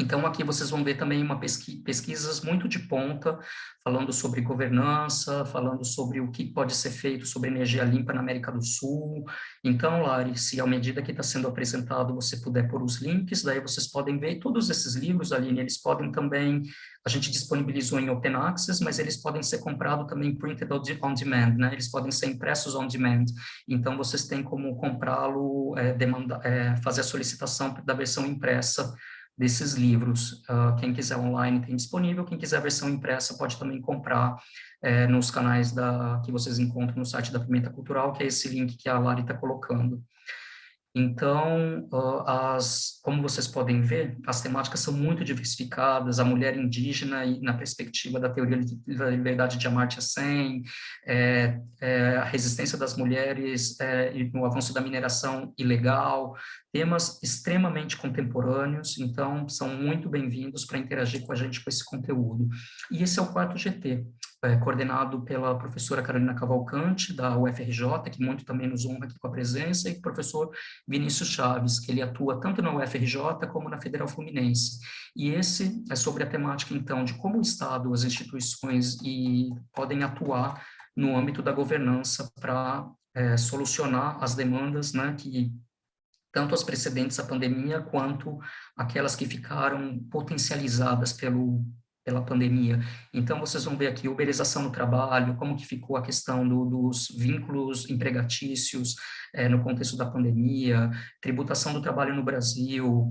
Então, aqui vocês vão ver também pesquisas muito de ponta, falando sobre governança, falando sobre o que pode ser feito sobre energia limpa na América do Sul. Então, Lari, se à medida que está sendo apresentado você puder pôr os links, daí vocês podem ver todos esses livros, Aline, eles podem também, a gente disponibilizou em Open Access, mas eles podem ser comprados também printed on demand, né? Eles podem ser impressos on demand. Então, vocês têm como comprá-lo, fazer a solicitação da versão impressa desses livros. Quem quiser online tem disponível, quem quiser a versão impressa pode também comprar nos canais que vocês encontram no site da Pimenta Cultural, que é esse link que a Lari está colocando. Então, como vocês podem ver, as temáticas são muito diversificadas, a mulher indígena e na perspectiva da teoria da liberdade de Amartya Sen, a resistência das mulheres e o avanço da mineração ilegal, temas extremamente contemporâneos, então são muito bem-vindos para interagir com a gente com esse conteúdo. E esse é o quarto GT, coordenado pela professora Carolina Cavalcante, da UFRJ, que muito também nos honra aqui com a presença, e o professor Vinícius Chaves, que ele atua tanto na UFRJ como na Federal Fluminense. E esse é sobre a temática, então, de como o Estado, as instituições podem atuar no âmbito da governança para solucionar as demandas, né, que tanto as precedentes à pandemia quanto aquelas que ficaram potencializadas pela pandemia. Então, vocês vão ver aqui uberização no trabalho, como que ficou a questão dos vínculos empregatícios no contexto da pandemia, tributação do trabalho no Brasil,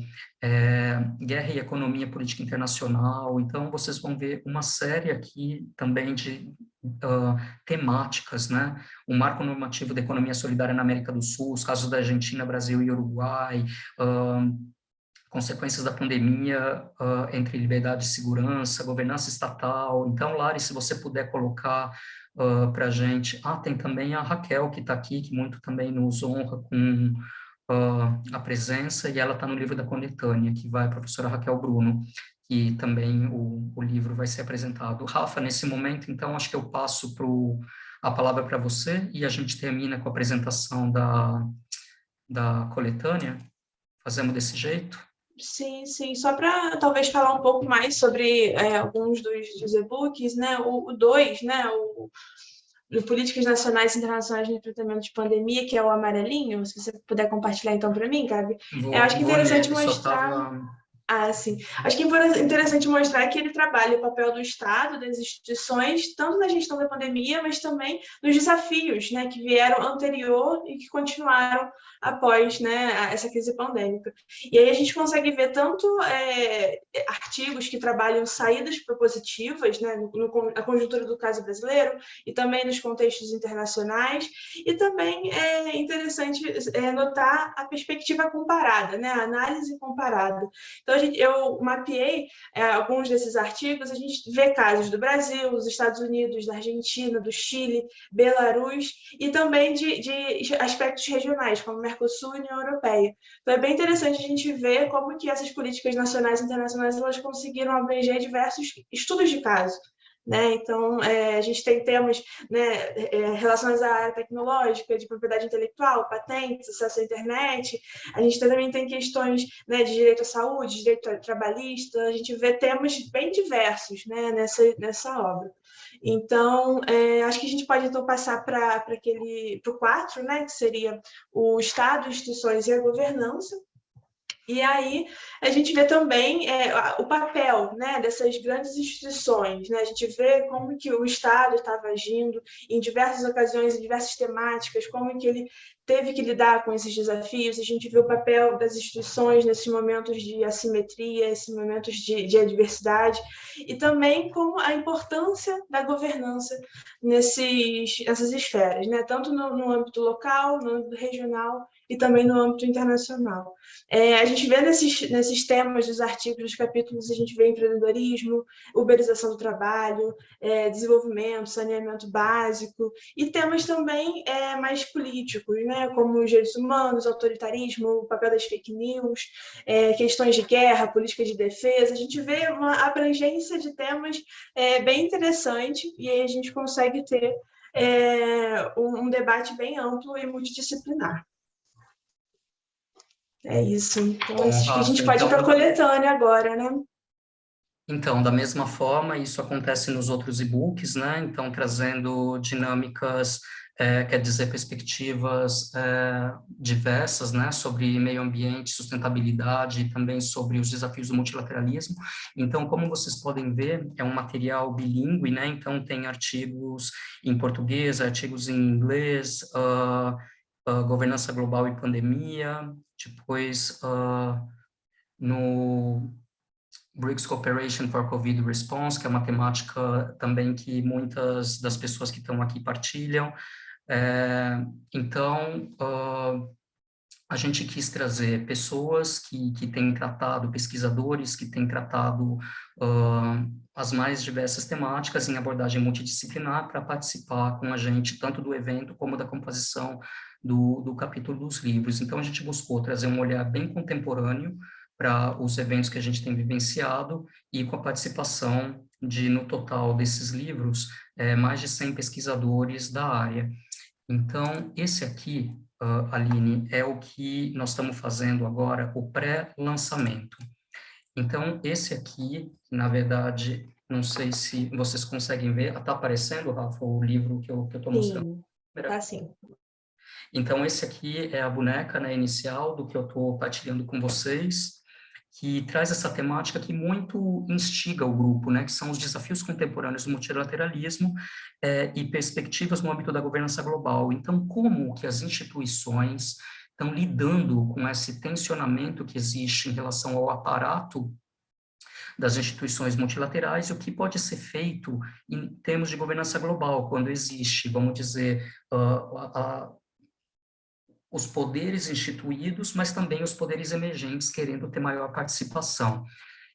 guerra e economia política internacional. Então, vocês vão ver uma série aqui também de temáticas, né? O marco normativo da economia solidária na América do Sul, os casos da Argentina, Brasil e Uruguai, consequências da pandemia entre liberdade e segurança, governança estatal. Então, Lari, se você puder colocar para a gente... tem também a Raquel, que está aqui, que muito também nos honra com a presença, e ela está no livro da coletânea, que vai a professora Raquel Bruno, que também o livro vai ser apresentado. Rafa, nesse momento, então, acho que eu passo a palavra para você, e a gente termina com a apresentação da coletânea. Fazemos desse jeito? Sim, sim. Só para talvez falar um pouco mais sobre alguns dos e-books, né? O 2, né? O de Políticas Nacionais e Internacionais de Enfrentamento de Pandemia, que é o amarelinho. Se você puder compartilhar então para mim, Gabi. Eu acho que é interessante mostrar... sim. Acho que é interessante mostrar que ele trabalha o papel do Estado, das instituições, tanto na gestão da pandemia, mas também nos desafios, né, que vieram anterior e que continuaram após, né, essa crise pandêmica. E aí a gente consegue ver tanto artigos que trabalham saídas propositivas, né, na conjuntura do caso brasileiro e também nos contextos internacionais, e também é interessante notar a perspectiva comparada, né, a análise comparada. Então, eu mapeei alguns desses artigos, a gente vê casos do Brasil, dos Estados Unidos, da Argentina, do Chile, Belarus, e também de aspectos regionais, como Mercosul e União Europeia. Então, é bem interessante a gente ver como que essas políticas nacionais e internacionais elas conseguiram abranger diversos estudos de caso. Né? Então, a gente tem temas, né, relacionados à área tecnológica, de propriedade intelectual, patentes, acesso à internet. A gente também tem questões, né, de direito à saúde, direito trabalhista. A gente vê temas bem diversos, né, nessa obra. Então, acho que a gente pode então passar para o 4, né, que seria o Estado, instituições e a governança. E aí a gente vê também o papel, né, dessas grandes instituições, né? A gente vê como que o Estado estava agindo em diversas ocasiões, em diversas temáticas, como que ele teve que lidar com esses desafios. A gente vê o papel das instituições nesses momentos de assimetria, esses momentos de adversidade, e também como a importância da governança nessas esferas, né? Tanto no âmbito local, no âmbito regional e também no âmbito internacional. A gente vê nesses temas dos artigos, dos capítulos, a gente vê empreendedorismo, uberização do trabalho, desenvolvimento, saneamento básico, e temas também mais políticos, né, como os direitos humanos, autoritarismo, o papel das fake news, questões de guerra, política de defesa. A gente vê uma abrangência de temas bem interessante, e aí a gente consegue ter um debate bem amplo e multidisciplinar. É isso. Então, acho que a gente pode ir para a coletânea agora, né? Então, da mesma forma, isso acontece nos outros e-books, né? Então, trazendo dinâmicas, quer dizer, perspectivas diversas, né? Sobre meio ambiente, sustentabilidade e também sobre os desafios do multilateralismo. Então, como vocês podem ver, é um material bilíngue, né? Então, tem artigos em português, artigos em inglês, governança global e pandemia, depois no BRICS Cooperation for COVID Response, que é uma temática também que muitas das pessoas que estão aqui partilham. Então, a gente quis trazer pessoas que têm tratado, pesquisadores que têm tratado as mais diversas temáticas em abordagem multidisciplinar para participar com a gente, tanto do evento como da composição do capítulo dos livros. Então, a gente buscou trazer um olhar bem contemporâneo para os eventos que a gente tem vivenciado e com a participação no total desses livros, mais de 100 pesquisadores da área. Então, esse aqui, Aline, é o que nós estamos fazendo agora, o pré-lançamento. Então, esse aqui, na verdade, não sei se vocês conseguem ver, está aparecendo, Rafa, o livro que eu estou mostrando? Sim, está sim. Então, esse aqui é a boneca, né, inicial do que eu estou partilhando com vocês, que traz essa temática que muito instiga o grupo, né, que são os desafios contemporâneos do multilateralismo e perspectivas no âmbito da governança global. Então, como que as instituições estão lidando com esse tensionamento que existe em relação ao aparato das instituições multilaterais e o que pode ser feito em termos de governança global, quando existe, vamos dizer, os poderes instituídos, mas também os poderes emergentes querendo ter maior participação.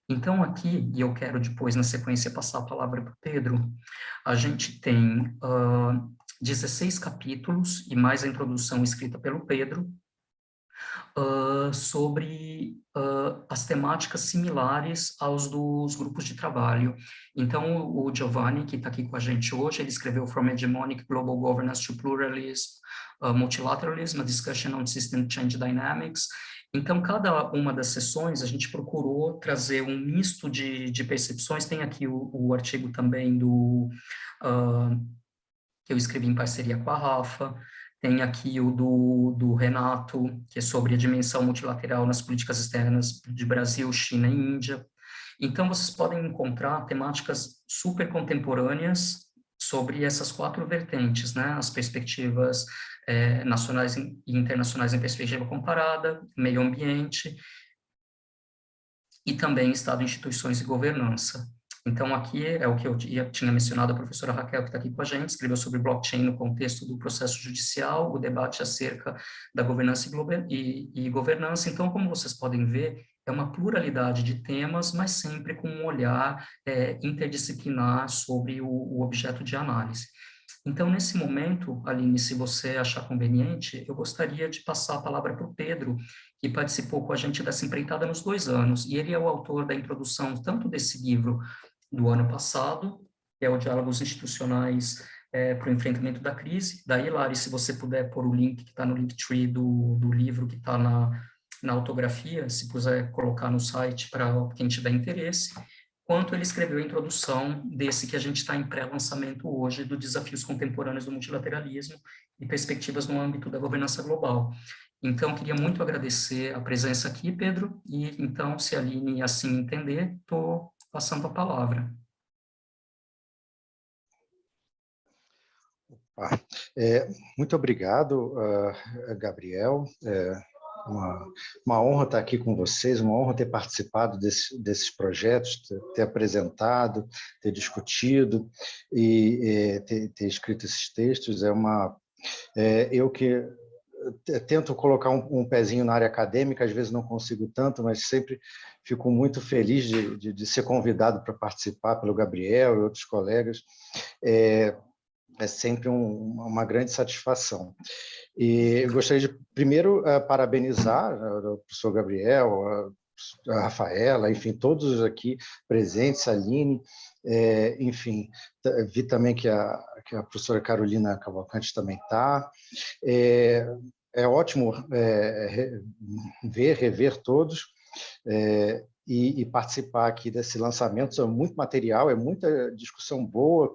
Então, aqui, e eu quero depois, na sequência, passar a palavra para o Pedro, a gente tem 16 capítulos, e mais a introdução escrita pelo Pedro, sobre as temáticas similares aos dos grupos de trabalho. Então, o Giovanni, que está aqui com a gente hoje, ele escreveu From Hegemonic Global Governance to Pluralism, Multilateralism, a Discussion on System Change Dynamics. Então, cada uma das sessões, a gente procurou trazer um misto de percepções. Tem aqui o artigo também que eu escrevi em parceria com a Rafa. Tem aqui o do Renato, que é sobre a dimensão multilateral nas políticas externas de Brasil, China e Índia. Então, vocês podem encontrar temáticas super contemporâneas sobre essas 4 vertentes, né? As perspectivas nacionais e internacionais em perspectiva comparada, meio ambiente, e também Estado, instituições e governança. Então, aqui é o que eu tinha mencionado, a professora Raquel, que está aqui com a gente, escreveu sobre blockchain no contexto do processo judicial, o debate acerca da governança e governança. Então, como vocês podem ver, é uma pluralidade de temas, mas sempre com um olhar interdisciplinar sobre o objeto de análise. Então, nesse momento, Aline, se você achar conveniente, eu gostaria de passar a palavra para o Pedro, que participou com a gente dessa empreitada nos 2 anos, e ele é o autor da introdução tanto desse livro do ano passado, que é o Diálogos Institucionais para o Enfrentamento da Crise. Daí, Lari, se você puder pôr o link que está no Linktree do livro que está na autografia, se puder colocar no site para quem tiver interesse, quanto ele escreveu a introdução desse que a gente está em pré-lançamento hoje, do Desafios Contemporâneos do Multilateralismo e Perspectivas no âmbito da governança global. Então, queria muito agradecer a presença aqui, Pedro, e então, se a Aline assim entender, estou passando a palavra. Muito obrigado, Gabriel. Uma honra estar aqui com vocês, uma honra ter participado desses projetos, ter apresentado, ter discutido e ter escrito esses textos. Eu que tento colocar um pezinho na área acadêmica, às vezes não consigo tanto, mas sempre fico muito feliz de ser convidado para participar pelo Gabriel e outros colegas. É sempre uma grande satisfação. E eu gostaria de, primeiro, parabenizar o professor Gabriel, a Rafaela, enfim, todos aqui presentes, a Aline, enfim, vi também que a professora Carolina Cavalcante também está. É ótimo rever todos e participar aqui desse lançamento. É muito material, é muita discussão boa,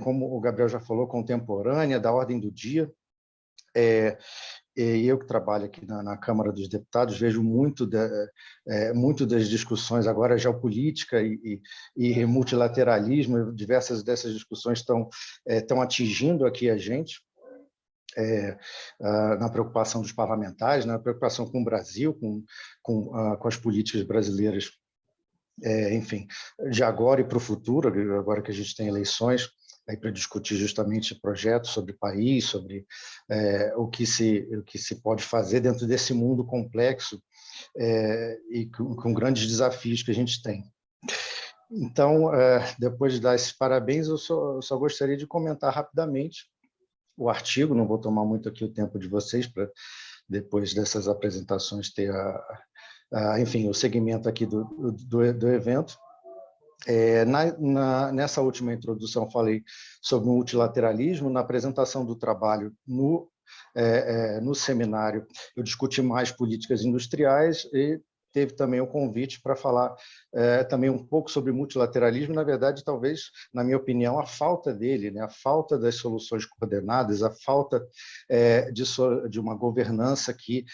como o Gabriel já falou, contemporânea, da ordem do dia. E eu que trabalho aqui na Câmara dos Deputados, vejo muito das discussões agora, geopolítica e multilateralismo, diversas dessas discussões estão atingindo aqui a gente. na preocupação dos parlamentares, na preocupação com o Brasil, com as políticas brasileiras, enfim, de agora e para o futuro, agora que a gente tem eleições, para discutir justamente projetos sobre o país, sobre o que se pode fazer dentro desse mundo complexo e com grandes desafios que a gente tem. Então, depois de dar esses parabéns, eu só gostaria de comentar rapidamente o artigo, não vou tomar muito aqui o tempo de vocês para depois dessas apresentações ter enfim, o segmento aqui do evento. Nessa última introdução falei sobre o multilateralismo. Na apresentação do trabalho no seminário eu discuti mais políticas industriais e teve também o convite para falar também um pouco sobre multilateralismo. Na verdade, talvez, na minha opinião, a falta dele, né? A falta das soluções coordenadas, a falta de uma governança que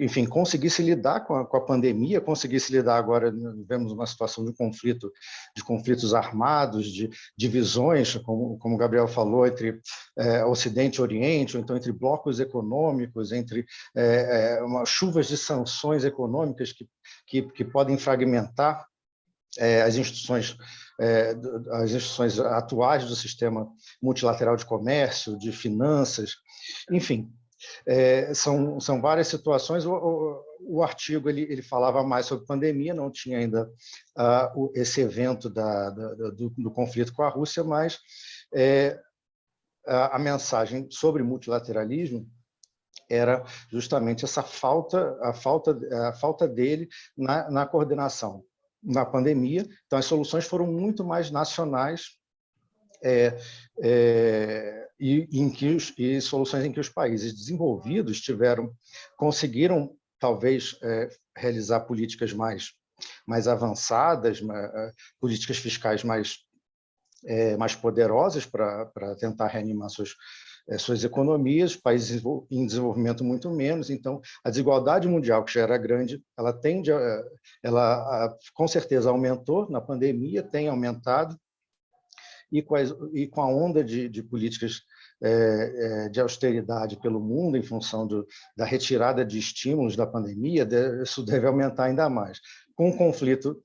enfim, conseguisse lidar com a pandemia, conseguisse lidar agora, vemos uma situação de conflitos armados, de divisões, como o Gabriel falou, entre Ocidente e Oriente, ou então entre blocos econômicos, entre chuvas de sanções econômicas que podem fragmentar as instituições atuais do sistema multilateral de comércio, de finanças, enfim. São várias situações. O artigo ele falava mais sobre pandemia, não tinha ainda esse evento do conflito com a Rússia, mas a mensagem sobre multilateralismo era justamente essa a falta dele na coordenação na pandemia. Então, as soluções foram muito mais nacionais e soluções em que os países desenvolvidos conseguiram, talvez, realizar políticas mais avançadas, políticas fiscais mais poderosas para tentar reanimar suas economias, países em desenvolvimento muito menos. Então, a desigualdade mundial, que já era grande, ela com certeza aumentou na pandemia, tem aumentado, e com a onda de políticas de austeridade pelo mundo, em função da retirada de estímulos da pandemia, isso deve aumentar ainda mais. Com o conflito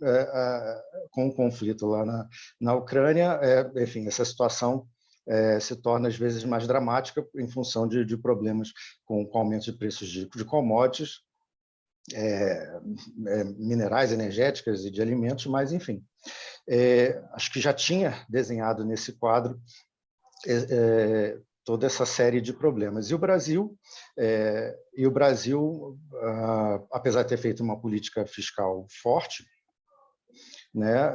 lá na Ucrânia, enfim, essa situação se torna às vezes mais dramática em função de problemas com aumento de preços de commodities, minerais, energéticas e de alimentos, mas, enfim, acho que já tinha desenhado nesse quadro toda essa série de problemas. E o Brasil, apesar de ter feito uma política fiscal forte, né,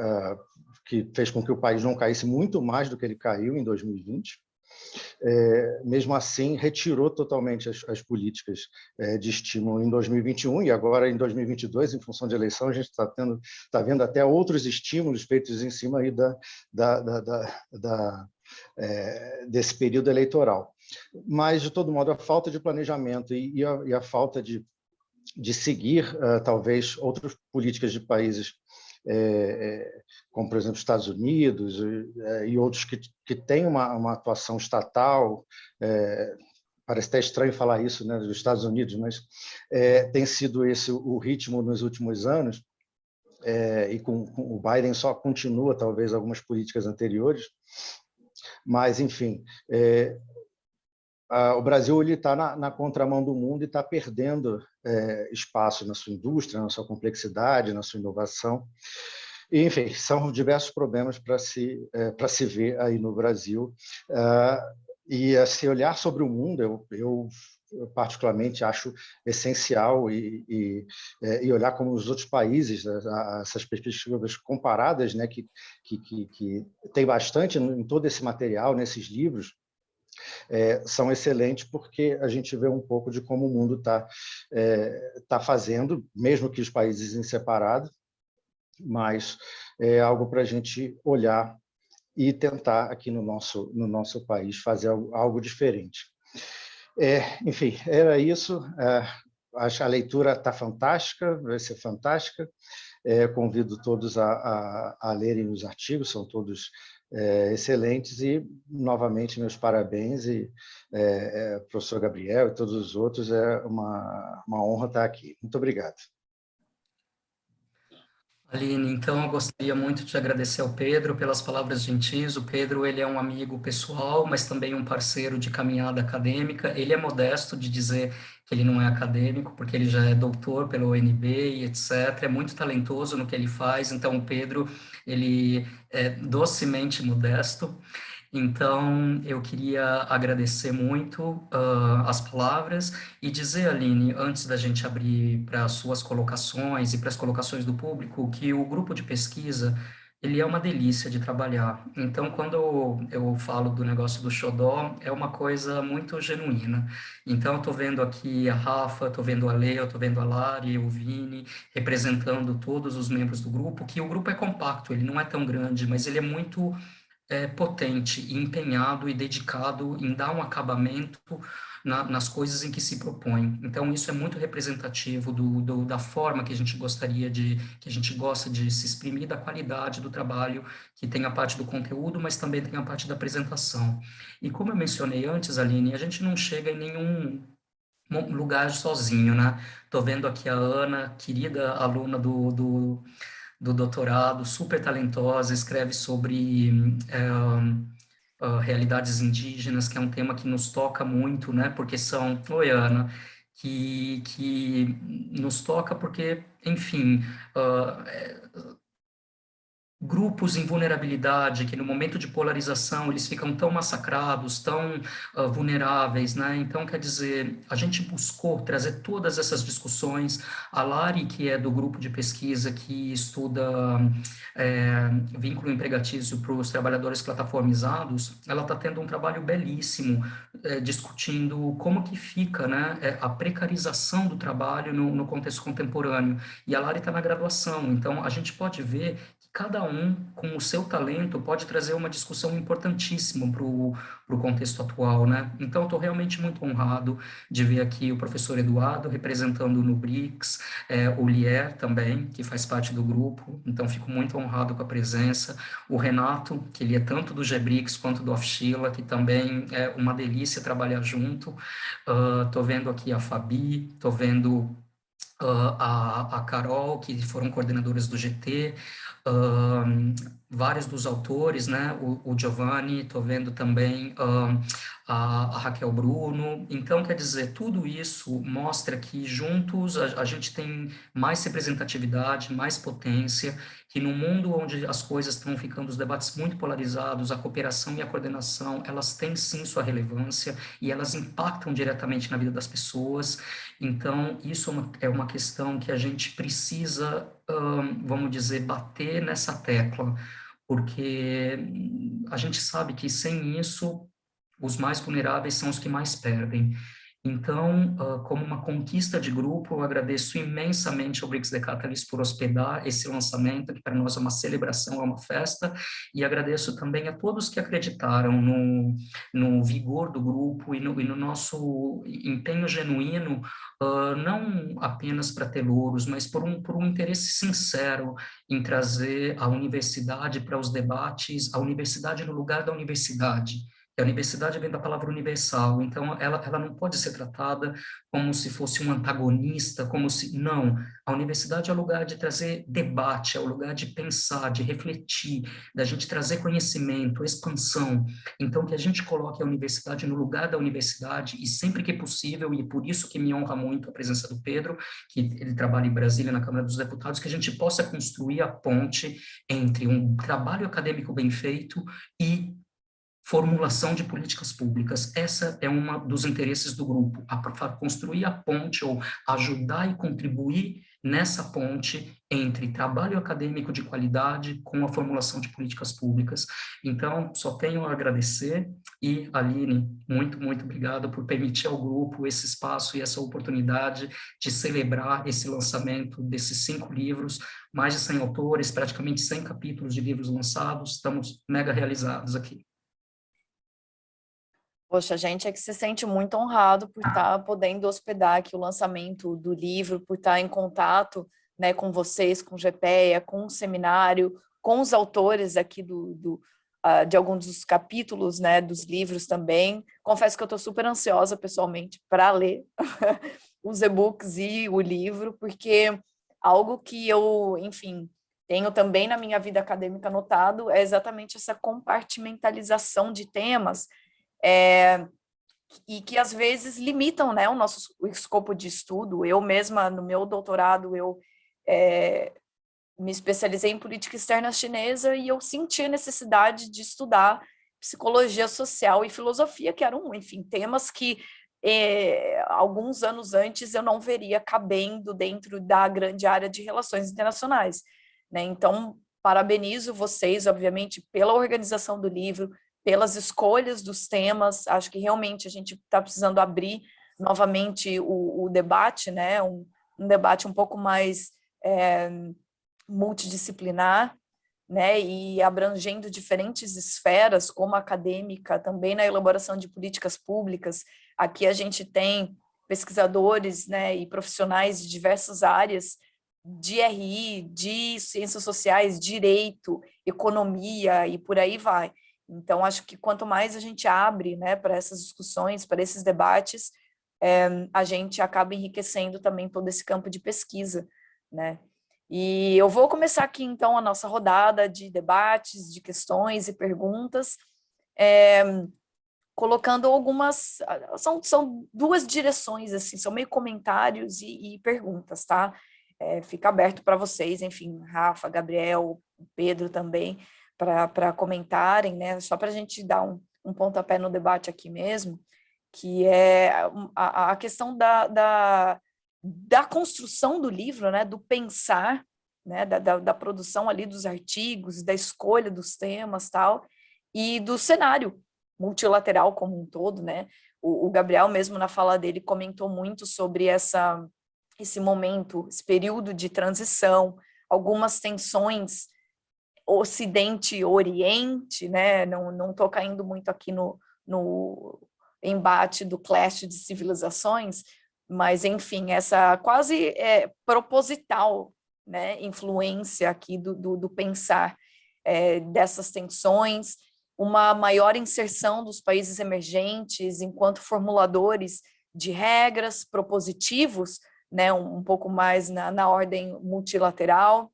que fez com que o país não caísse muito mais do que ele caiu em 2020, mesmo assim retirou totalmente as políticas de estímulo em 2021, e agora em 2022, em função de eleição, a gente está vendo até outros estímulos feitos em cima aí desse período eleitoral. Mas, de todo modo, a falta de planejamento e a falta de seguir, talvez, outras políticas de países como, por exemplo, Estados Unidos e outros que têm uma atuação estatal, parece até estranho falar isso, né, dos Estados Unidos, mas tem sido esse o ritmo nos últimos anos, e com o Biden só continua, talvez, algumas políticas anteriores, mas, enfim, o Brasil está na contramão do mundo e está perdendo espaço na sua indústria, na sua complexidade, na sua inovação. E, enfim, são diversos problemas para se ver aí no Brasil. E se olhar sobre o mundo, eu particularmente acho essencial e olhar como os outros países, essas perspectivas comparadas, né, que tem bastante em todo esse material, nesses livros, são excelentes, porque a gente vê um pouco de como o mundo tá fazendo, mesmo que os países em separado, mas é algo para a gente olhar e tentar aqui no nosso país fazer algo diferente. Enfim, era isso. Acho que a leitura está fantástica, vai ser fantástica. Convido todos a lerem os artigos, são todos excelentes e, novamente, meus parabéns e professor Gabriel e todos os outros, é uma honra estar aqui. Muito obrigado. Aline, então eu gostaria muito de agradecer ao Pedro pelas palavras gentis. O Pedro, ele é um amigo pessoal, mas também um parceiro de caminhada acadêmica. Ele é modesto de dizer que ele não é acadêmico, porque ele já é doutor pelo UNB e etc. É muito talentoso no que ele faz, então o Pedro, ele é docemente modesto. Então, eu queria agradecer muito as palavras e dizer, Aline, antes da gente abrir para as suas colocações e para as colocações do público, que o grupo de pesquisa, ele é uma delícia de trabalhar. Então, quando eu falo do negócio do xodó, é uma coisa muito genuína. Então, eu estou vendo aqui a Rafa, estou vendo a Lea, estou vendo a Lari, o Vini, representando todos os membros do grupo, que o grupo é compacto, ele não é tão grande, mas ele é muito potente, empenhado e dedicado em dar um acabamento nas coisas em que se propõe. Então, isso é muito representativo da forma que a gente que a gente gosta de se exprimir, da qualidade do trabalho, que tem a parte do conteúdo, mas também tem a parte da apresentação. E como eu mencionei antes, Aline, a gente não chega em nenhum lugar sozinho, né? Estou vendo aqui a Ana, querida aluna do doutorado, super talentosa, escreve sobre realidades indígenas, que é um tema que nos toca muito, né? Porque são, oi, Ana, que nos toca porque, enfim, grupos em vulnerabilidade, que no momento de polarização eles ficam tão massacrados, tão vulneráveis, né? Então, quer dizer, a gente buscou trazer todas essas discussões. A Lari, que é do grupo de pesquisa que estuda vínculo empregatício para os trabalhadores plataformizados, ela está tendo um trabalho belíssimo discutindo como que fica, né, a precarização do trabalho no contexto contemporâneo. E a Lari está na graduação, então a gente pode ver cada um, com o seu talento, pode trazer uma discussão importantíssima para o contexto atual, né? Então, eu estou realmente muito honrado de ver aqui o professor Eduardo representando no BRICS, o Lier também, que faz parte do grupo, então fico muito honrado com a presença, o Renato, que ele é tanto do GBRICS quanto do Ofshila, que também é uma delícia trabalhar junto, estou vendo aqui a Fabi, estou vendo a Carol, que foram coordenadoras do GT, vários dos autores, né, o Giovanni, estou vendo também a Raquel Bruno. Então, quer dizer, tudo isso mostra que juntos a gente tem mais representatividade, mais potência, que no mundo onde as coisas estão ficando, os debates muito polarizados, a cooperação e a coordenação, elas têm sim sua relevância e elas impactam diretamente na vida das pessoas. Então, isso é uma questão que a gente precisa, vamos dizer, bater nessa tecla, porque a gente sabe que sem isso, os mais vulneráveis são os que mais perdem. Então, como uma conquista de grupo, eu agradeço imensamente ao BRICS The Catalyst por hospedar esse lançamento, que para nós é uma celebração, é uma festa, e agradeço também a todos que acreditaram no vigor do grupo e no nosso empenho genuíno, não apenas para ter louros, mas por um interesse sincero em trazer a universidade para os debates, a universidade no lugar da universidade. A universidade vem da palavra universal, então ela não pode ser tratada como se fosse um antagonista, como se... Não, a universidade é o lugar de trazer debate, é o lugar de pensar, de refletir, da gente trazer conhecimento, expansão. Então, que a gente coloque a universidade no lugar da universidade e sempre que possível, e por isso que me honra muito a presença do Pedro, que ele trabalha em Brasília, na Câmara dos Deputados, que a gente possa construir a ponte entre um trabalho acadêmico bem feito e formulação de políticas públicas. Essa é uma dos interesses do grupo, construir a ponte ou ajudar e contribuir nessa ponte entre trabalho acadêmico de qualidade com a formulação de políticas públicas. Então, só tenho a agradecer e, Aline, muito, muito obrigado por permitir ao grupo esse espaço e essa oportunidade de celebrar esse lançamento desses 5 livros, mais de 100 autores, praticamente 100 capítulos de livros lançados, estamos mega realizados aqui. Poxa, a gente é que se sente muito honrado por estar podendo hospedar aqui o lançamento do livro, por estar em contato, né, com vocês, com o GPEA, com o seminário, com os autores aqui de alguns dos capítulos, né, dos livros também. Confesso que eu estou super ansiosa, pessoalmente, para ler os e-books e o livro, porque algo que eu, enfim, tenho também na minha vida acadêmica notado é exatamente essa compartimentalização de temas, e que às vezes limitam, né, o escopo de estudo. Eu mesma, no meu doutorado, eu me especializei em política externa chinesa e eu senti a necessidade de estudar psicologia social e filosofia, que eram, enfim, temas que alguns anos antes eu não veria cabendo dentro da grande área de relações internacionais, né? Então, parabenizo vocês, obviamente, pela organização do livro, pelas escolhas dos temas. Acho que realmente a gente está precisando abrir novamente o debate, né? Um debate um pouco mais multidisciplinar, né, e abrangendo diferentes esferas, como a acadêmica, também na elaboração de políticas públicas. Aqui a gente tem pesquisadores, né, e profissionais de diversas áreas, de RI, de ciências sociais, direito, economia, e por aí vai. Então, acho que quanto mais a gente abre, né, para essas discussões, para esses debates, a gente acaba enriquecendo também todo esse campo de pesquisa, né? E eu vou começar aqui, então, a nossa rodada de debates, de questões e perguntas, colocando algumas... São duas direções, assim, são meio comentários e perguntas, tá? Fica aberto para vocês, enfim, Rafa, Gabriel, Pedro também, para comentarem, né? Só para a gente dar um pontapé no debate aqui mesmo, que é a questão da construção do livro, né, do pensar, né, da produção ali dos artigos, da escolha dos temas, tal, e do cenário multilateral como um todo, né? O Gabriel mesmo na fala dele comentou muito sobre esse momento, esse período de transição, algumas tensões Ocidente-Oriente, né? Não estou caindo muito aqui no embate do clash de civilizações, mas, enfim, essa quase proposital, né, influência aqui do pensar dessas tensões, uma maior inserção dos países emergentes enquanto formuladores de regras, propositivos, né, um pouco mais na ordem multilateral.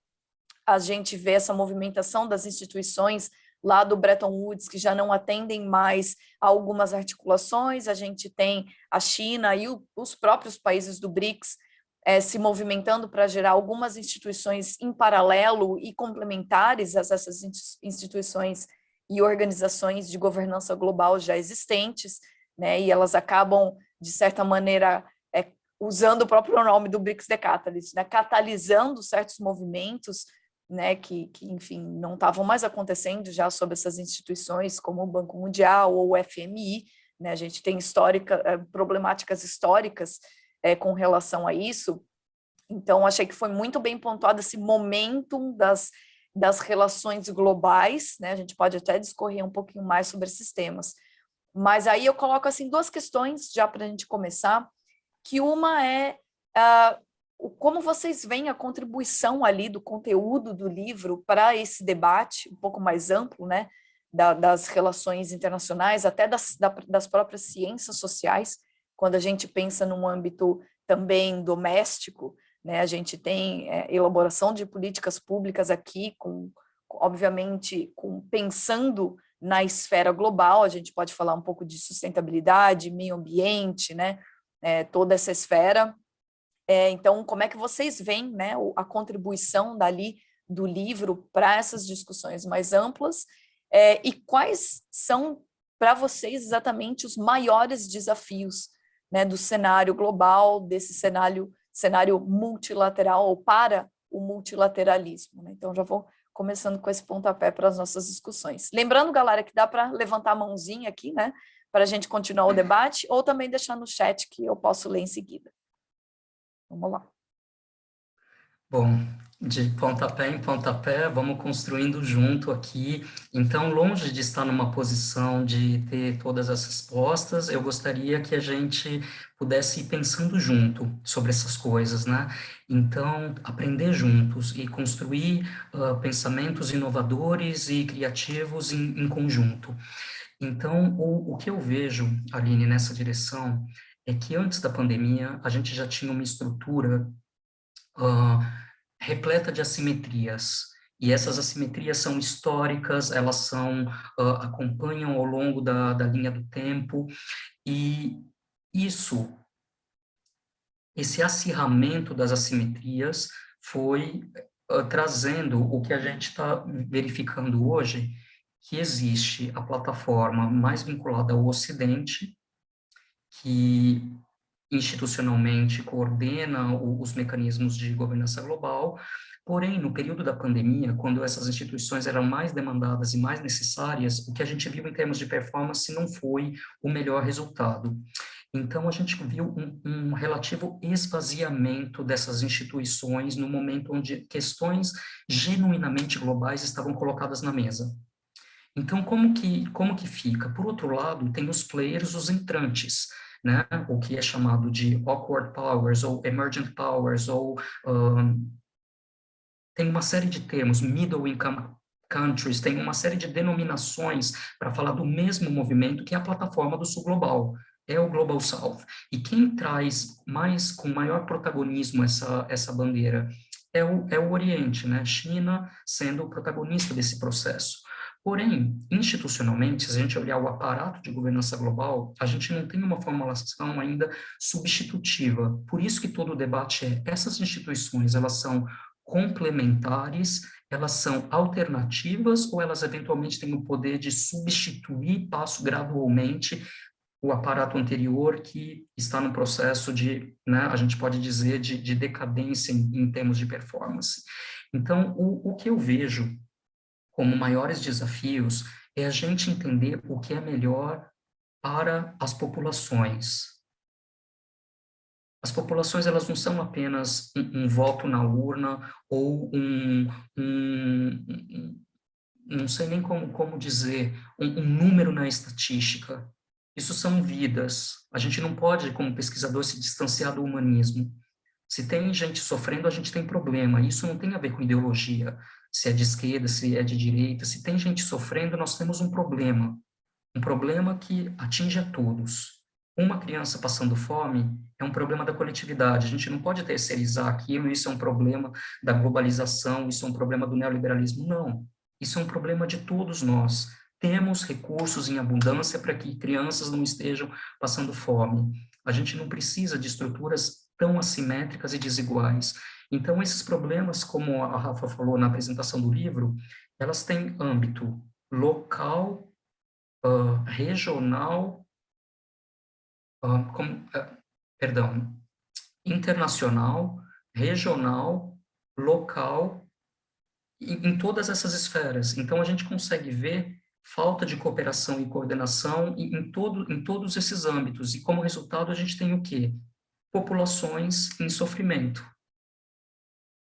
A gente vê essa movimentação das instituições lá do Bretton Woods, que já não atendem mais a algumas articulações. A gente tem a China e os próprios países do BRICS se movimentando para gerar algumas instituições em paralelo e complementares a essas instituições e organizações de governança global já existentes, né? E elas acabam, de certa maneira, usando o próprio nome do BRICS The Catalyst, né? Catalisando certos movimentos, né, que, enfim, não estavam mais acontecendo já sob essas instituições, como o Banco Mundial ou o FMI, né? A gente tem problemáticas históricas com relação a isso. Então, achei que foi muito bem pontuado esse momentum das relações globais, né? A gente pode até discorrer um pouquinho mais sobre esses temas. Mas aí eu coloco, assim, duas questões, já para a gente começar, que uma é... como vocês veem a contribuição ali do conteúdo do livro para esse debate um pouco mais amplo, né, das relações internacionais, até das próprias ciências sociais, quando a gente pensa num âmbito também doméstico, né, a gente tem elaboração de políticas públicas aqui, obviamente, pensando na esfera global. A gente pode falar um pouco de sustentabilidade, meio ambiente, né, toda essa esfera. Então, como é que vocês veem, né, a contribuição dali do livro para essas discussões mais amplas, e quais são, para vocês, exatamente os maiores desafios, né, do cenário global, desse cenário multilateral, ou para o multilateralismo, né? Então, já vou começando com esse pontapé para as nossas discussões. Lembrando, galera, que dá para levantar a mãozinha aqui, né, para a gente continuar o debate, ou também deixar no chat, que eu posso ler em seguida. Vamos lá. Bom, De pontapé em pontapé, vamos construindo junto aqui. Então, longe de estar numa posição de ter todas as respostas, eu gostaria que a gente pudesse ir pensando junto sobre essas coisas, né? Então, aprender juntos e construir pensamentos inovadores e criativos em conjunto. Então, o que eu vejo, Aline, nessa direção, é que antes da pandemia, a gente já tinha uma estrutura repleta de assimetrias. E essas assimetrias são históricas, elas acompanham ao longo da linha do tempo, e esse acirramento das assimetrias foi trazendo o que a gente está verificando hoje, que existe a plataforma mais vinculada ao Ocidente, que institucionalmente coordena os mecanismos de governança global, porém, no período da pandemia, quando essas instituições eram mais demandadas e mais necessárias, o que a gente viu em termos de performance não foi o melhor resultado. Então, a gente viu um relativo esvaziamento dessas instituições no momento onde questões genuinamente globais estavam colocadas na mesa. Então, como que fica? Por outro lado, tem os players, os entrantes, né? O que é chamado de awkward powers, ou emergent powers, ou tem uma série de termos, middle income countries, tem uma série de denominações para falar do mesmo movimento que é a plataforma do Sul Global, é o Global South. E quem traz com maior protagonismo essa bandeira é o Oriente, né? China sendo o protagonista desse processo. Porém, institucionalmente, se a gente olhar o aparato de governança global, a gente não tem uma formulação ainda substitutiva. Por isso que todo o debate essas instituições, elas são complementares, elas são alternativas ou elas eventualmente têm o poder de substituir, passo gradualmente, o aparato anterior que está no processo de, né, a gente pode dizer, de decadência em termos de performance. Então, o que eu vejo como maiores desafios é a gente entender o que é melhor para as populações. As populações, elas não são apenas um voto na urna ou não sei nem como dizer, um número na estatística. Isso são vidas. A gente não pode, como pesquisador, se distanciar do humanismo. Se tem gente sofrendo, a gente tem problema. Isso não tem a ver com ideologia, se é de esquerda, se é de direita. Se tem gente sofrendo, nós temos um problema que atinge a todos. Uma criança passando fome é um problema da coletividade. A gente não pode terceirizar aquilo, isso é um problema da globalização, isso é um problema do neoliberalismo. Não. Isso é um problema de todos nós. Temos recursos em abundância para que crianças não estejam passando fome. A gente não precisa de estruturas tão assimétricas e desiguais. Então, esses problemas, como a Rafa falou na apresentação do livro, elas têm âmbito local, regional, internacional, regional, local, em todas essas esferas. Então, a gente consegue ver falta de cooperação e coordenação em todos esses âmbitos. E, como resultado, a gente tem o quê? Populações em sofrimento.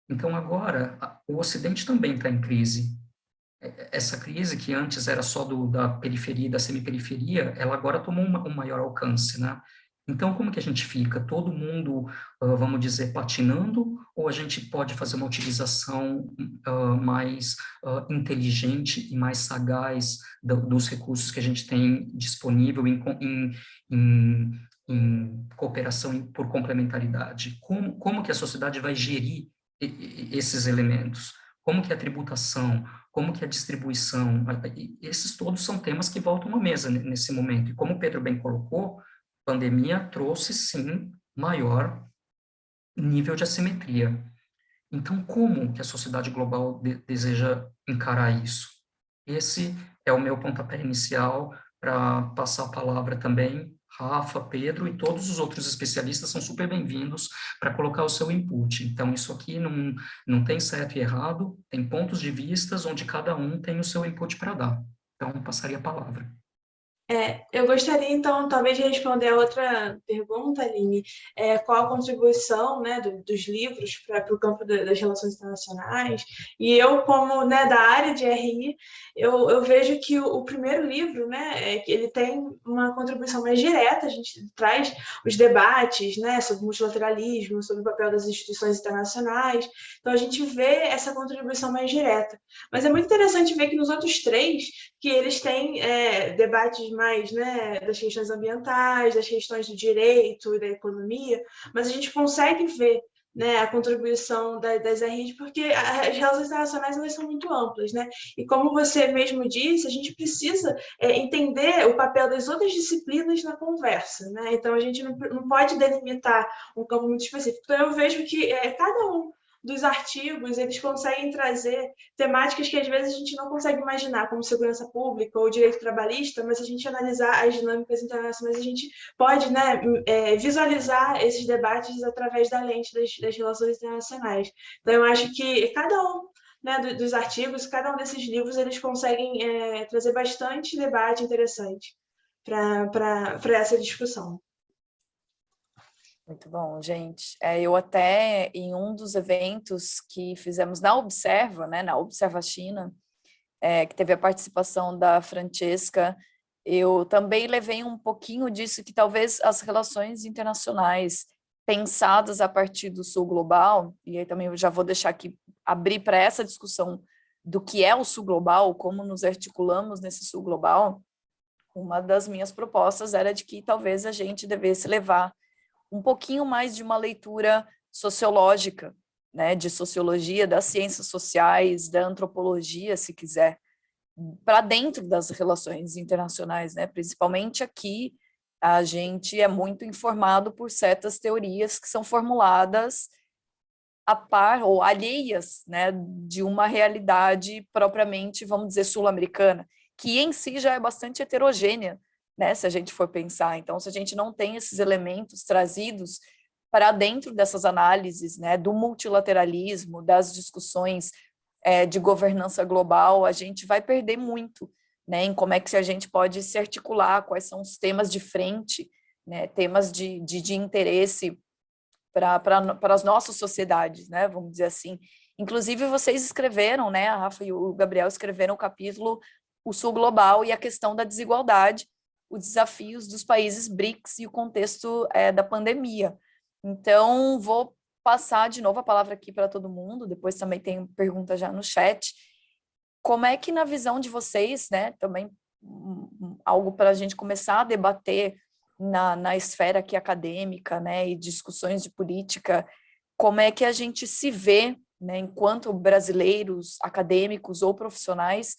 Então, agora, o Ocidente também está em crise. Essa crise, que antes era só da periferia e da semiperiferia, ela agora tomou um maior alcance, né? Então, como que a gente fica? Todo mundo, vamos dizer, patinando, ou a gente pode fazer uma utilização mais inteligente e mais sagaz dos recursos que a gente tem disponível em cooperação por complementaridade? Como que a sociedade vai gerir esses elementos? Como que a tributação, como que a distribuição, esses todos são temas que voltam à mesa nesse momento. E como o Pedro bem colocou, a pandemia trouxe, sim, maior nível de assimetria. Então, como que a sociedade global deseja encarar isso? Esse é o meu pontapé inicial para passar a palavra também. Rafa, Pedro e todos os outros especialistas são super bem-vindos para colocar o seu input. Então, isso aqui não tem certo e errado, tem pontos de vistas onde cada um tem o seu input para dar. Então, passaria a palavra. Eu gostaria, então, talvez, de responder a outra pergunta, Aline. Qual a contribuição, né, dos livros para o campo das relações internacionais? E eu, como, né, da área de RI, eu vejo que o primeiro livro, né, que ele tem uma contribuição mais direta, a gente traz os debates, né, sobre multilateralismo, sobre o papel das instituições internacionais, então a gente vê essa contribuição mais direta. Mas é muito interessante ver que nos outros três, que eles têm debates mais, né, das questões ambientais, das questões do direito e da economia, mas a gente consegue ver, né, a contribuição das RIs, porque as relações internacionais elas são muito amplas, né? E como você mesmo disse, a gente precisa entender o papel das outras disciplinas na conversa, né? Então a gente não pode delimitar um campo muito específico. Então eu vejo que cada um dos artigos eles conseguem trazer temáticas que às vezes a gente não consegue imaginar, como segurança pública ou direito trabalhista, mas se a gente analisar as dinâmicas internacionais, a gente pode, né, visualizar esses debates através da lente das relações internacionais. Então, eu acho que cada um, né, dos artigos, cada um desses livros, eles conseguem trazer bastante debate interessante para essa discussão. Muito bom, gente. Eu até, em um dos eventos que fizemos na Observa, né, na Observa China, que teve a participação da Francesca, eu também levei um pouquinho disso, que talvez as relações internacionais pensadas a partir do Sul Global, e aí também eu já vou deixar aqui, abrir para essa discussão do que é o Sul Global, como nos articulamos nesse Sul Global, uma das minhas propostas era de que talvez a gente devesse levar um pouquinho mais de uma leitura sociológica, né, de sociologia, das ciências sociais, da antropologia, se quiser, para dentro das relações internacionais, né? Principalmente aqui, a gente é muito informado por certas teorias que são formuladas a par ou alheias, né, de uma realidade propriamente, vamos dizer, sul-americana, que em si já é bastante heterogênea, né, se a gente for pensar. Então, se a gente não tem esses elementos trazidos para dentro dessas análises, né, do multilateralismo, das discussões de governança global, a gente vai perder muito, né, em como é que a gente pode se articular, quais são os temas de frente, né, temas de interesse para as nossas sociedades, né, vamos dizer assim. Inclusive, vocês escreveram, né, a Rafa e o Gabriel escreveram o capítulo O Sul Global e a questão da desigualdade, os desafios dos países BRICS e o contexto da pandemia. Então, vou passar de novo a palavra aqui para todo mundo, depois também tem pergunta já no chat. Como é que, na visão de vocês, né, também algo para a gente começar a debater na esfera aqui acadêmica, né, e discussões de política, como é que a gente se vê, né, enquanto brasileiros, acadêmicos ou profissionais,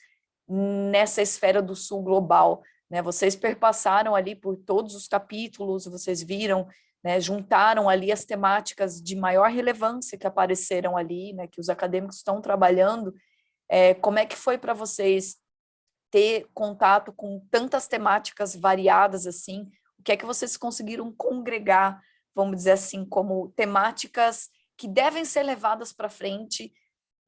nessa esfera do Sul global, né? Vocês perpassaram ali por todos os capítulos, vocês viram, né, juntaram ali as temáticas de maior relevância que apareceram ali, né, que os acadêmicos estão trabalhando. Como é que foi para vocês ter contato com tantas temáticas variadas assim? O que é que vocês conseguiram congregar, vamos dizer assim, como temáticas que devem ser levadas para frente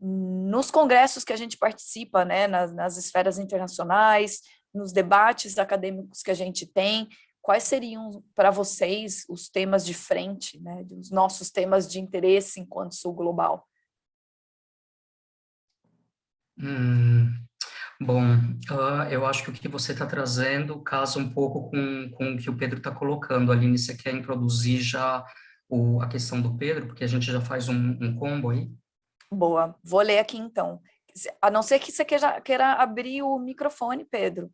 nos congressos que a gente participa, né, nas esferas internacionais, nos debates acadêmicos que a gente tem? Quais seriam para vocês os temas de frente, né, os nossos temas de interesse enquanto Sul Global? Bom, eu acho que o que você está trazendo casa um pouco com o que o Pedro está colocando. Aline, você quer introduzir já a questão do Pedro, porque a gente já faz um combo aí? Boa, vou ler aqui então. A não ser que você queira abrir o microfone, Pedro.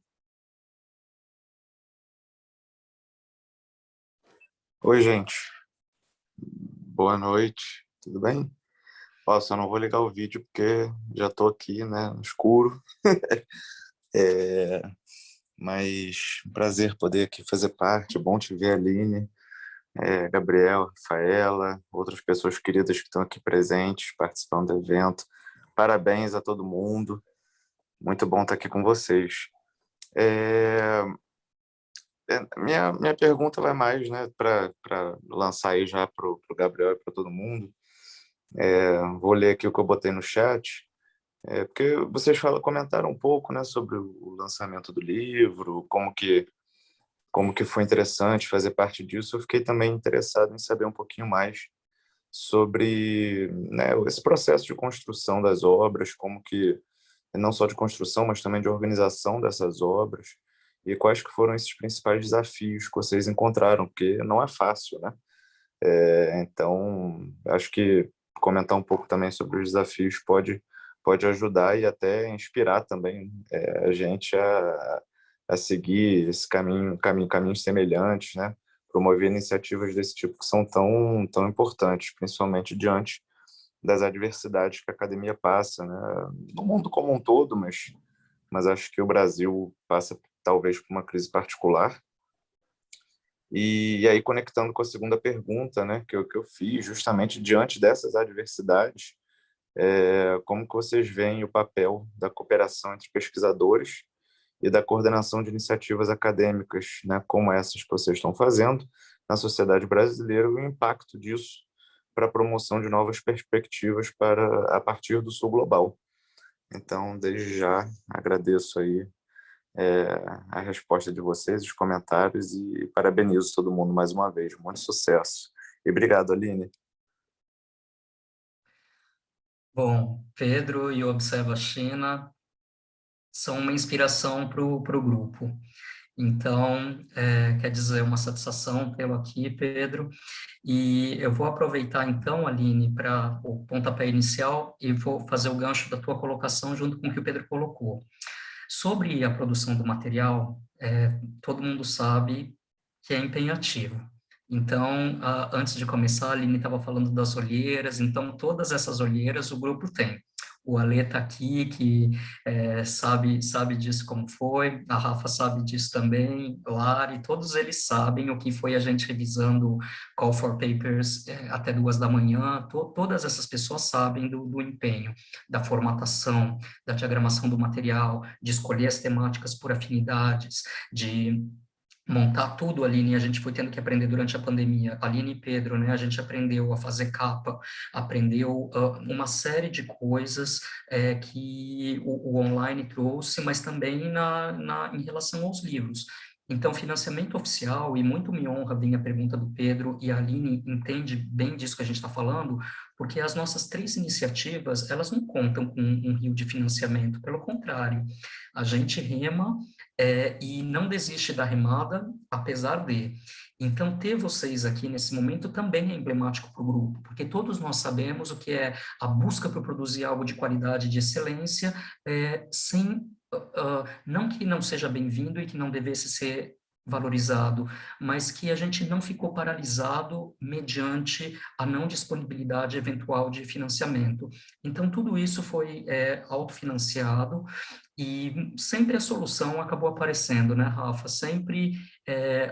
Oi, gente. Boa noite. Tudo bem? Ó, só não vou ligar o vídeo porque já tô aqui, né, no escuro. Mas prazer poder aqui fazer parte. Bom te ver, Aline, Gabriel, Rafaela, outras pessoas queridas que estão aqui presentes, participando do evento. Parabéns a todo mundo. Muito bom estar aqui com vocês. Minha pergunta vai mais, né, para lançar aí já para o Gabriel e para todo mundo. Vou ler aqui o que eu botei no chat, porque vocês comentaram um pouco, né, sobre o lançamento do livro, como que como que foi interessante fazer parte disso, eu fiquei também interessado em saber um pouquinho mais sobre, né, esse processo de construção das obras, como que, não só de construção, mas também de organização dessas obras, e quais que foram esses principais desafios que vocês encontraram, porque não é fácil, né? Então, acho que comentar um pouco também sobre os desafios pode ajudar e até inspirar também a gente a seguir esse caminhos semelhantes, né? Promover iniciativas desse tipo que são tão importantes, principalmente diante das adversidades que a academia passa, né? No mundo como um todo, mas acho que o Brasil passa talvez por uma crise particular. E aí, conectando com a segunda pergunta, né, que eu fiz, justamente diante dessas adversidades, como que vocês veem o papel da cooperação entre pesquisadores e da coordenação de iniciativas acadêmicas, né, como essas que vocês estão fazendo na sociedade brasileira, e o impacto disso para a promoção de novas perspectivas a partir do Sul Global. Então, desde já, agradeço aí a resposta de vocês, os comentários, e parabenizo todo mundo mais uma vez. Muito sucesso. E obrigado, Aline. Bom, Pedro e Observa China são uma inspiração para o grupo. Então, quer dizer, uma satisfação tê-lo aqui, Pedro. E eu vou aproveitar, então, Aline, para o pontapé inicial e vou fazer o gancho da tua colocação junto com o que o Pedro colocou. Sobre a produção do material, todo mundo sabe que é empenhativo. Então, antes de começar, a Aline estava falando das olheiras, então todas essas olheiras o grupo tem. O Alê está aqui, que sabe disso como foi, a Rafa sabe disso também, Lari, todos eles sabem o que foi a gente revisando Call for Papers até 2 da manhã, todas essas pessoas sabem do empenho, da formatação, da diagramação do material, de escolher as temáticas por afinidades, de montar tudo, Aline, a gente foi tendo que aprender durante a pandemia, Aline e Pedro, né, a gente aprendeu a fazer capa, aprendeu uma série de coisas que o online trouxe, mas também em relação aos livros. Então, financiamento oficial, e muito me honra vir a pergunta do Pedro, e a Aline entende bem disso que a gente está falando, porque as nossas 3 iniciativas, elas não contam com um rio de financiamento, pelo contrário, a gente rema e não desiste da remada, apesar de. Então, ter vocês aqui nesse momento também é emblemático para o grupo, porque todos nós sabemos o que é a busca por produzir algo de qualidade, de excelência, sem, não que não seja bem-vindo e que não devesse ser valorizado, mas que a gente não ficou paralisado mediante a não disponibilidade eventual de financiamento. Então, tudo isso foi autofinanciado, e sempre a solução acabou aparecendo, né, Rafa? Sempre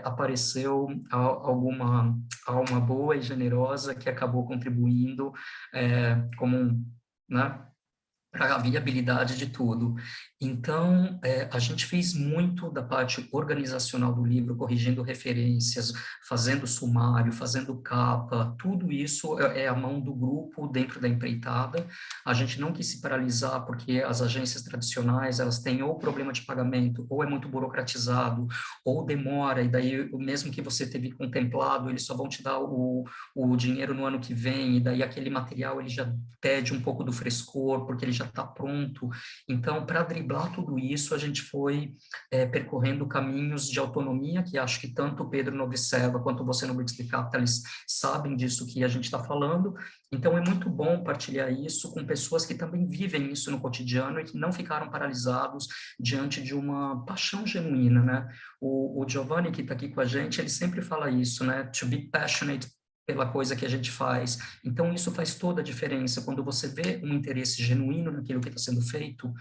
apareceu alguma alma boa e generosa que acabou contribuindo como, né, para a viabilidade de tudo. Então, a gente fez muito da parte organizacional do livro, corrigindo referências, fazendo sumário, fazendo capa, tudo isso é a mão do grupo dentro da empreitada. A gente não quis se paralisar, porque as agências tradicionais, elas têm ou problema de pagamento, ou é muito burocratizado, ou demora, e daí, mesmo que você teve contemplado, eles só vão te dar o dinheiro no ano que vem, e daí aquele material, ele já perde um pouco do frescor, porque ele já está pronto. Então, para driblar tudo isso, a gente foi percorrendo caminhos de autonomia, que acho que tanto o Pedro no Observa quanto você no Bricks the Capitalist sabem disso que a gente está falando. Então, é muito bom partilhar isso com pessoas que também vivem isso no cotidiano e que não ficaram paralisados diante de uma paixão genuína, né? O Giovanni, que está aqui com a gente, ele sempre fala isso, né? To be passionate pela coisa que a gente faz. Então, isso faz toda a diferença. Quando você vê um interesse genuíno naquilo que está sendo feito,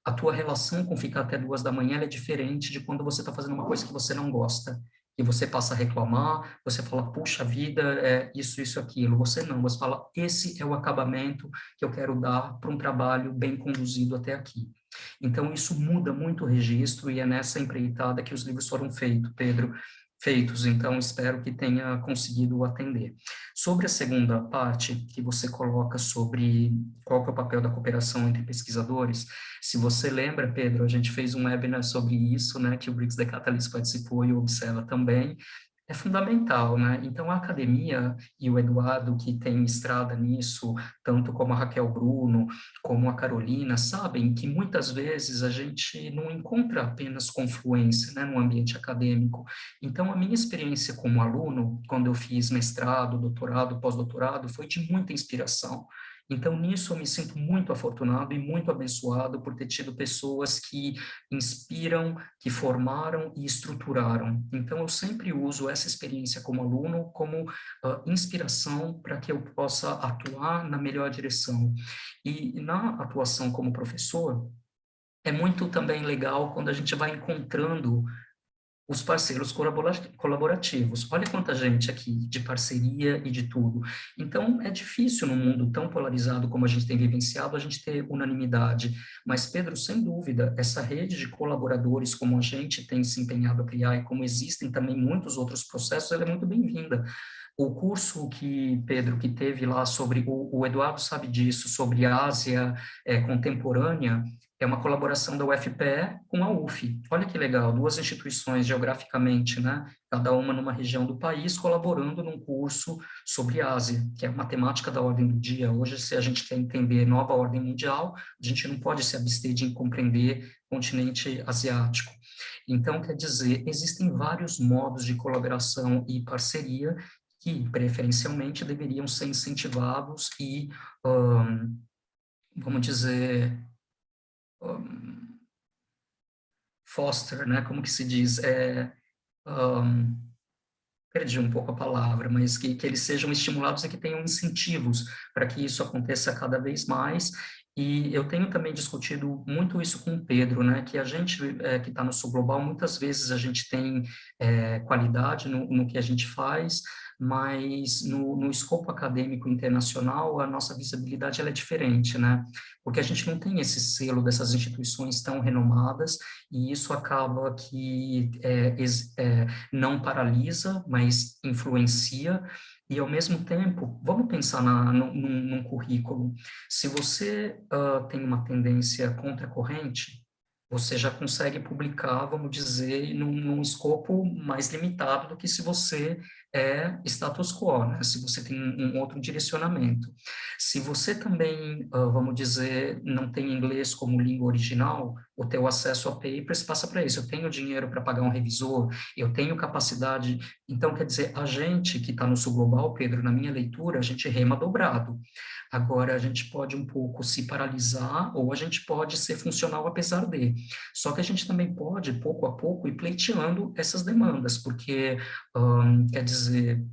a tua relação com ficar até 2 da manhã é diferente de quando você está fazendo uma coisa que você não gosta, e você passa a reclamar, você fala, puxa vida, isso, aquilo. Você não, você fala, esse é o acabamento que eu quero dar para um trabalho bem conduzido até aqui. Então, isso muda muito o registro, e é nessa empreitada que os livros foram feitos, Pedro. feitos, então espero que tenha conseguido atender. Sobre a segunda parte, que você coloca sobre qual que é o papel da cooperação entre pesquisadores, se você lembra, Pedro, a gente fez um webinar sobre isso, né, que o BRICS The Catalyst participou e o Observa também, é fundamental, né? Então, a academia e o Eduardo, que tem estrada nisso, tanto como a Raquel Bruno, como a Carolina, sabem que muitas vezes a gente não encontra apenas confluência, né, no ambiente acadêmico. Então, a minha experiência como aluno, quando eu fiz mestrado, doutorado, pós-doutorado, foi de muita inspiração. Então, nisso eu me sinto muito afortunado e muito abençoado por ter tido pessoas que inspiram, que formaram e estruturaram. Então, eu sempre uso essa experiência como aluno como inspiração para que eu possa atuar na melhor direção. E na atuação como professor, é muito também legal quando a gente vai encontrando os parceiros colaborativos. Olha quanta gente aqui de parceria e de tudo. Então, é difícil num mundo tão polarizado como a gente tem vivenciado, a gente ter unanimidade. Mas, Pedro, sem dúvida, essa rede de colaboradores, como a gente tem se empenhado a criar e como existem também muitos outros processos, ela é muito bem-vinda. O curso que, Pedro, que teve lá sobre, o Eduardo sabe disso, sobre Ásia contemporânea, é uma colaboração da UFPE com a UF. Olha que legal, duas instituições geograficamente, né? Cada uma numa região do país, colaborando num curso sobre Ásia, que é a matemática da ordem do dia. Hoje, se a gente quer entender nova ordem mundial, a gente não pode se abster de compreender o continente asiático. Então, quer dizer, existem vários modos de colaboração e parceria que, preferencialmente, deveriam ser incentivados e, vamos dizer, foster, né, como que se diz, perdi um pouco a palavra, mas que eles sejam estimulados e que tenham incentivos para que isso aconteça cada vez mais. E eu tenho também discutido muito isso com o Pedro, né, que a gente que está no Sul Global, muitas vezes a gente tem qualidade no que a gente faz, mas no escopo acadêmico internacional, a nossa visibilidade ela é diferente, né, porque a gente não tem esse selo dessas instituições tão renomadas, e isso acaba que não paralisa, mas influencia. E, ao mesmo tempo, vamos pensar num currículo. Se você tem uma tendência contra a corrente, você já consegue publicar, vamos dizer, num escopo mais limitado do que se você é status quo, né? Se você tem um outro direcionamento. Se você também, vamos dizer, não tem inglês como língua original, o teu acesso a papers passa para isso. Eu tenho dinheiro para pagar um revisor, eu tenho capacidade. Então, quer dizer, a gente que está no Sul Global, Pedro, na minha leitura, a gente rema dobrado. Agora, a gente pode um pouco se paralisar ou a gente pode ser funcional apesar de. Só que a gente também pode, pouco a pouco, ir pleiteando essas demandas, porque, quer dizer,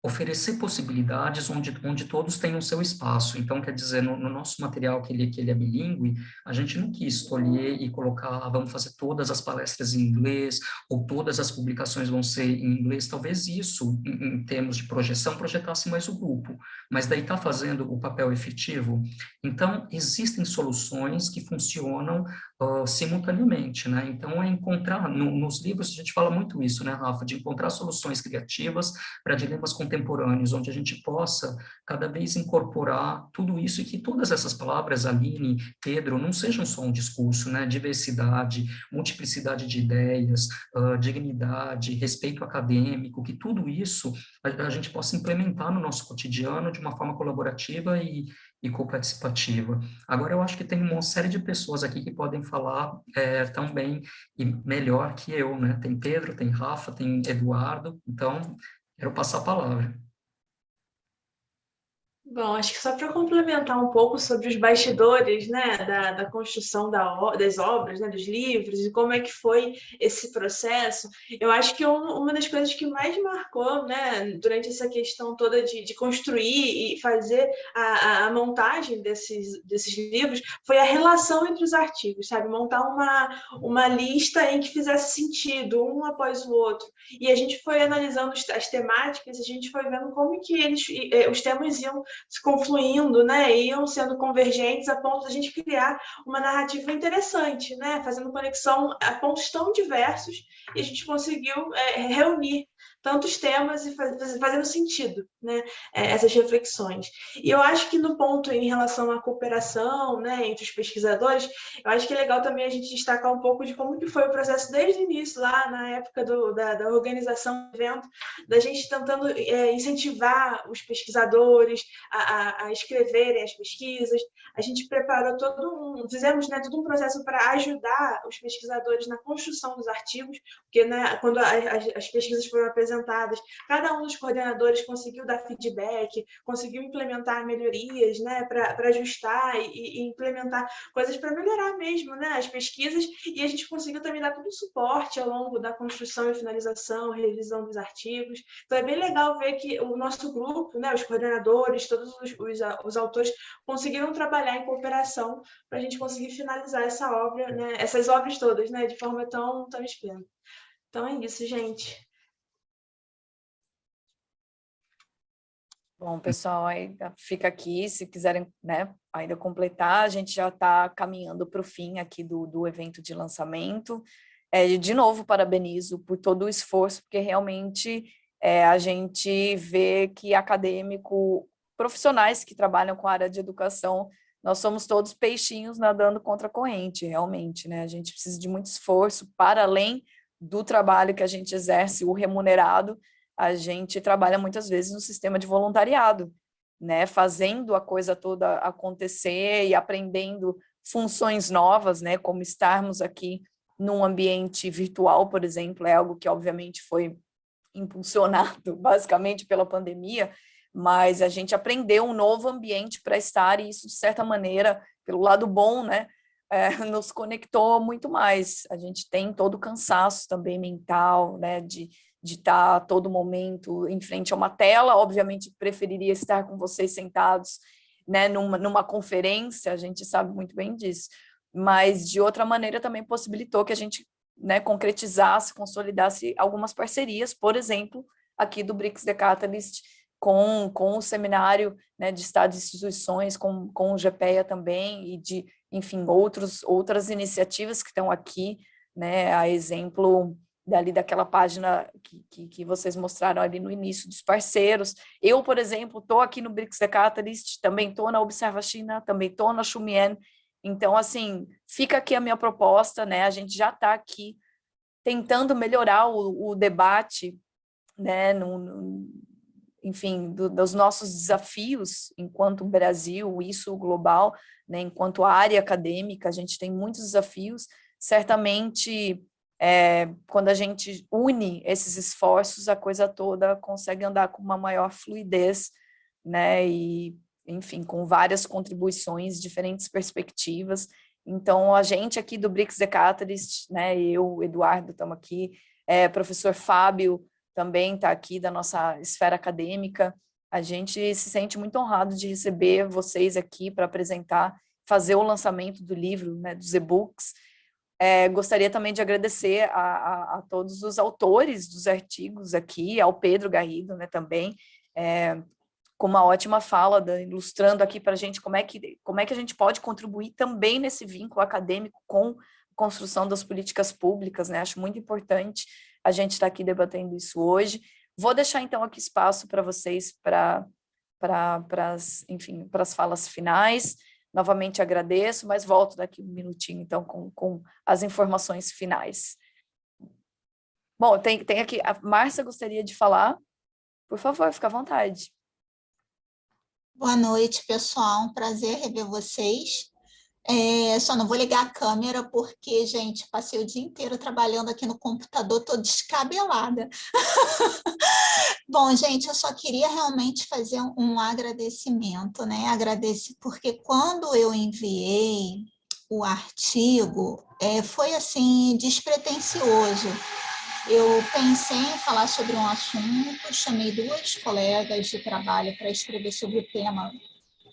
oferecer possibilidades onde todos tenham seu espaço. Então, quer dizer, no nosso material, que ele é bilíngue, a gente não quis escolher e colocar, vamos fazer todas as palestras em inglês, ou todas as publicações vão ser em inglês. Talvez isso, em termos de projeção, projetasse mais o grupo, mas daí está fazendo o papel efetivo. Então, existem soluções que funcionam simultaneamente, né? Então, é encontrar, nos livros a gente fala muito isso, né, Rafa, de encontrar soluções criativas para dilemas contemporâneos, onde a gente possa cada vez incorporar tudo isso e que todas essas palavras, Aline, Pedro, não sejam só um discurso, né? Diversidade, multiplicidade de ideias, dignidade, respeito acadêmico, que tudo isso a gente possa implementar no nosso cotidiano de uma forma colaborativa e coparticipativa. Agora, eu acho que tem uma série de pessoas aqui que podem falar tão bem e melhor que eu, né? Tem Pedro, tem Rafa, tem Eduardo, então quero passar a palavra. Bom, acho que só para complementar um pouco sobre os bastidores, né, da construção das obras, né, dos livros, e como é que foi esse processo, eu acho que uma das coisas que mais marcou, né, durante essa questão toda de construir e fazer a montagem desses livros foi a relação entre os artigos, sabe? Montar uma lista em que fizesse sentido, um após o outro. E a gente foi analisando as temáticas, a gente foi vendo como que os temas iam se confluindo, né, iam sendo convergentes a ponto de a gente criar uma narrativa interessante, né, fazendo conexão a pontos tão diversos, e a gente conseguiu reunir tantos temas e fazendo sentido, né, essas reflexões. E eu acho que no ponto em relação à cooperação, né, entre os pesquisadores, eu acho que é legal também a gente destacar um pouco de como que foi o processo desde o início, lá na época da organização do evento, da gente tentando incentivar os pesquisadores a escreverem as pesquisas. A gente preparou fizemos, né, todo um processo para ajudar os pesquisadores na construção dos artigos, porque, né, quando as pesquisas foram apresentadas, cada um dos coordenadores conseguiu dar feedback, conseguiu implementar melhorias, né, para ajustar e implementar coisas para melhorar mesmo, né, as pesquisas, e a gente conseguiu também dar todo o suporte ao longo da construção e finalização, revisão dos artigos. Então é bem legal ver que o nosso grupo, né, os coordenadores, todos os autores conseguiram trabalhar em cooperação para a gente conseguir finalizar essa obra, né, essas obras todas, né, de forma tão esplêndida. Então é isso, gente. Bom, pessoal, ainda fica aqui, se quiserem, né, ainda completar, a gente já está caminhando para o fim aqui do evento de lançamento. De novo, parabenizo por todo o esforço, porque realmente a gente vê que profissionais que trabalham com a área de educação, nós somos todos peixinhos nadando contra a corrente, realmente, né? A gente precisa de muito esforço, para além do trabalho que a gente exerce, o remunerado, a gente trabalha muitas vezes no sistema de voluntariado, né, fazendo a coisa toda acontecer e aprendendo funções novas, né, como estarmos aqui num ambiente virtual, por exemplo, é algo que obviamente foi impulsionado basicamente pela pandemia, mas a gente aprendeu um novo ambiente para estar, e isso, de certa maneira, pelo lado bom, né, nos conectou muito mais. A gente tem todo o cansaço também mental, né, de estar a todo momento em frente a uma tela. Obviamente preferiria estar com vocês sentados, né, numa conferência, a gente sabe muito bem disso, mas de outra maneira também possibilitou que a gente, né, concretizasse, consolidasse algumas parcerias, por exemplo, aqui do BRICS The Catalyst, com o seminário, né, de Estado e Instituições, com o GPEA também, e de, enfim, outras iniciativas que estão aqui, né, a exemplo daquela página que vocês mostraram ali no início, dos parceiros. Eu, por exemplo, estou aqui no BRICS The Catalyst, também estou na Observa China, também estou na Xumien. Então, assim, fica aqui a minha proposta, né? A gente já está aqui tentando melhorar o debate, né, enfim, dos nossos desafios enquanto Brasil, isso global, né, enquanto área acadêmica, a gente tem muitos desafios. Certamente, quando a gente une esses esforços, a coisa toda consegue andar com uma maior fluidez, né, e, enfim, com várias contribuições, diferentes perspectivas. Então, a gente aqui do BRICS The Catalyst, né, eu, Eduardo, estamos aqui, professor Fábio também está aqui da nossa esfera acadêmica. A gente se sente muito honrado de receber vocês aqui para apresentar, fazer o lançamento do livro, né, dos e-books. Gostaria também de agradecer a todos os autores dos artigos aqui, ao Pedro Garrido, né, também, com uma ótima fala, ilustrando aqui para a gente como é que a gente pode contribuir também nesse vínculo acadêmico com a construção das políticas públicas, né? Acho muito importante a gente estar aqui debatendo isso hoje. Vou deixar, então, aqui espaço para vocês, para as falas finais. Novamente agradeço, mas volto daqui um minutinho, então, com as informações finais. Bom, tem aqui, a Márcia gostaria de falar. Por favor, fica à vontade. Boa noite, pessoal. Um prazer rever vocês. Só não vou ligar a câmera porque, gente, passei o dia inteiro trabalhando aqui no computador, estou descabelada. Bom, gente, eu só queria realmente fazer um agradecimento, né? Agradecer porque quando eu enviei o artigo, foi assim, despretensioso. Eu pensei em falar sobre um assunto, chamei 2 colegas de trabalho para escrever sobre o tema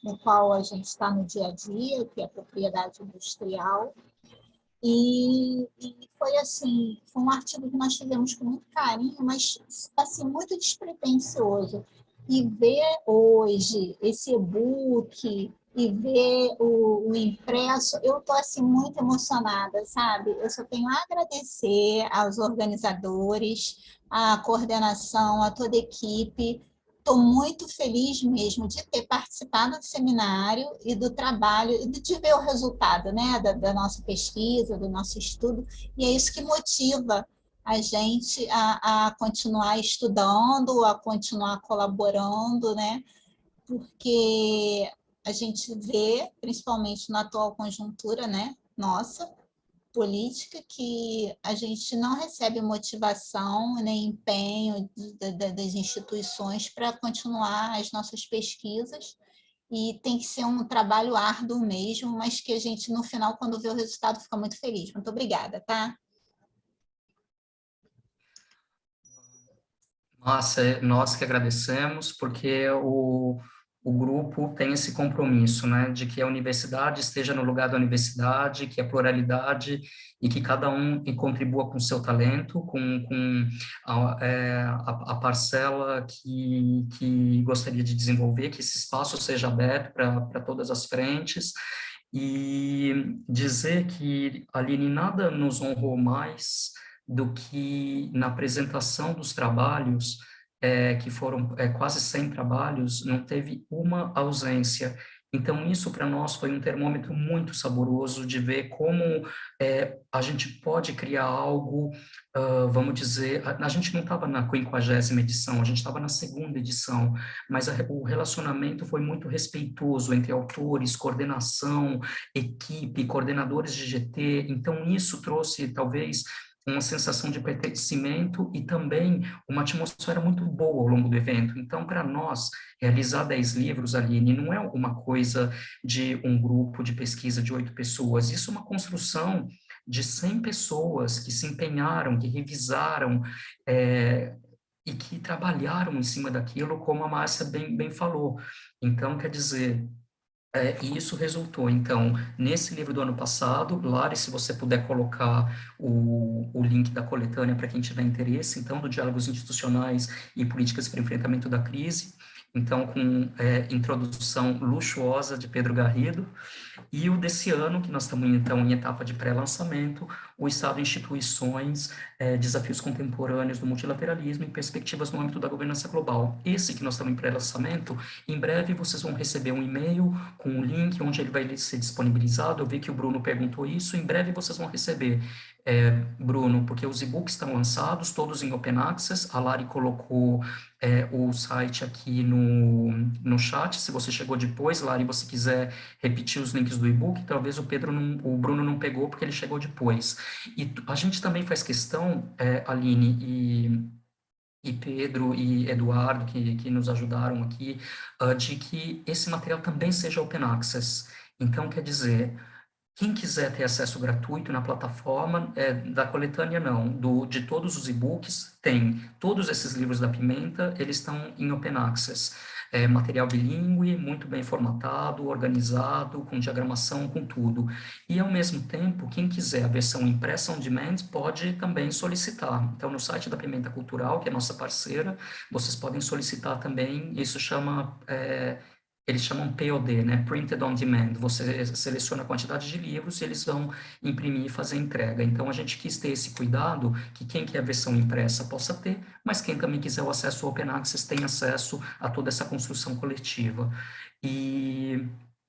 no qual a gente está no dia a dia, que é a propriedade industrial. E foi assim, foi um artigo que nós fizemos com muito carinho, mas assim, muito despretensioso. E ver hoje esse e-book e ver o impresso, eu estou assim, muito emocionada, sabe? Eu só tenho a agradecer aos organizadores, à coordenação, a toda a equipe. Estou muito feliz mesmo de ter participado do seminário e do trabalho, e de ver o resultado, né, da nossa pesquisa, do nosso estudo, e é isso que motiva a gente a continuar estudando, a continuar colaborando, né? Porque a gente vê, principalmente na atual conjuntura, né, nossa, política, que a gente não recebe motivação nem empenho das instituições para continuar as nossas pesquisas, e tem que ser um trabalho árduo mesmo, mas que a gente, no final, quando vê o resultado, fica muito feliz. Muito obrigada, tá? Nossa, nós que agradecemos, porque o grupo tem esse compromisso, né, de que a universidade esteja no lugar da universidade, que a pluralidade e que cada um contribua com o seu talento, com a parcela que gostaria de desenvolver, que esse espaço seja aberto para todas as frentes, e dizer que, Aline, nada nos honrou mais do que na apresentação dos trabalhos, que foram quase 100 trabalhos, não teve uma ausência. Então, isso para nós foi um termômetro muito saboroso de ver como a gente pode criar algo, vamos dizer, a gente não estava na 50ª edição, a gente estava na 2ª edição, mas o relacionamento foi muito respeitoso entre autores, coordenação, equipe, coordenadores de GT, então isso trouxe, talvez, uma sensação de pertencimento e também uma atmosfera muito boa ao longo do evento. Então, para nós, realizar 10 livros, Aline, não é uma coisa de um grupo de pesquisa de 8 pessoas, isso é uma construção de 100 pessoas que se empenharam, que revisaram, e que trabalharam em cima daquilo, como a Márcia bem falou. Então, quer dizer, e isso resultou, então, nesse livro do ano passado. Lari, se você puder colocar o link da coletânea para quem tiver interesse, então, do Diálogos Institucionais e Políticas para o Enfrentamento da Crise, então, com introdução luxuosa de Pedro Garrido, e o desse ano, que nós estamos, então, em etapa de pré-lançamento, o Estado e Instituições, Desafios Contemporâneos do Multilateralismo e Perspectivas no Âmbito da Governança Global. Esse que nós estamos em pré-lançamento, em breve vocês vão receber um e-mail com um link onde ele vai ser disponibilizado. Eu vi que o Bruno perguntou isso, em breve vocês vão receber, Bruno, porque os e-books estão lançados, todos em Open Access. A Lari colocou o site aqui no chat. Se você chegou depois, Lari, você quiser repetir os links do e-book, talvez o Bruno não pegou porque ele chegou depois. E a gente também faz questão, Aline e Pedro e Eduardo, que nos ajudaram aqui, de que esse material também seja Open Access. Então, quer dizer, quem quiser ter acesso gratuito na plataforma, da coletânea não, de todos os e-books, tem todos esses livros da Pimenta, eles estão em Open Access. Material bilíngue, muito bem formatado, organizado, com diagramação, com tudo. E, ao mesmo tempo, quem quiser a versão impressa on demand pode também solicitar. Então, no site da Pimenta Cultural, que é nossa parceira, vocês podem solicitar também, isso chama... eles chamam POD, né? Printed on Demand. Você seleciona a quantidade de livros e eles vão imprimir e fazer entrega. Então, a gente quis ter esse cuidado, que quem quer a versão impressa possa ter, mas quem também quiser o acesso ao Open Access tem acesso a toda essa construção coletiva. E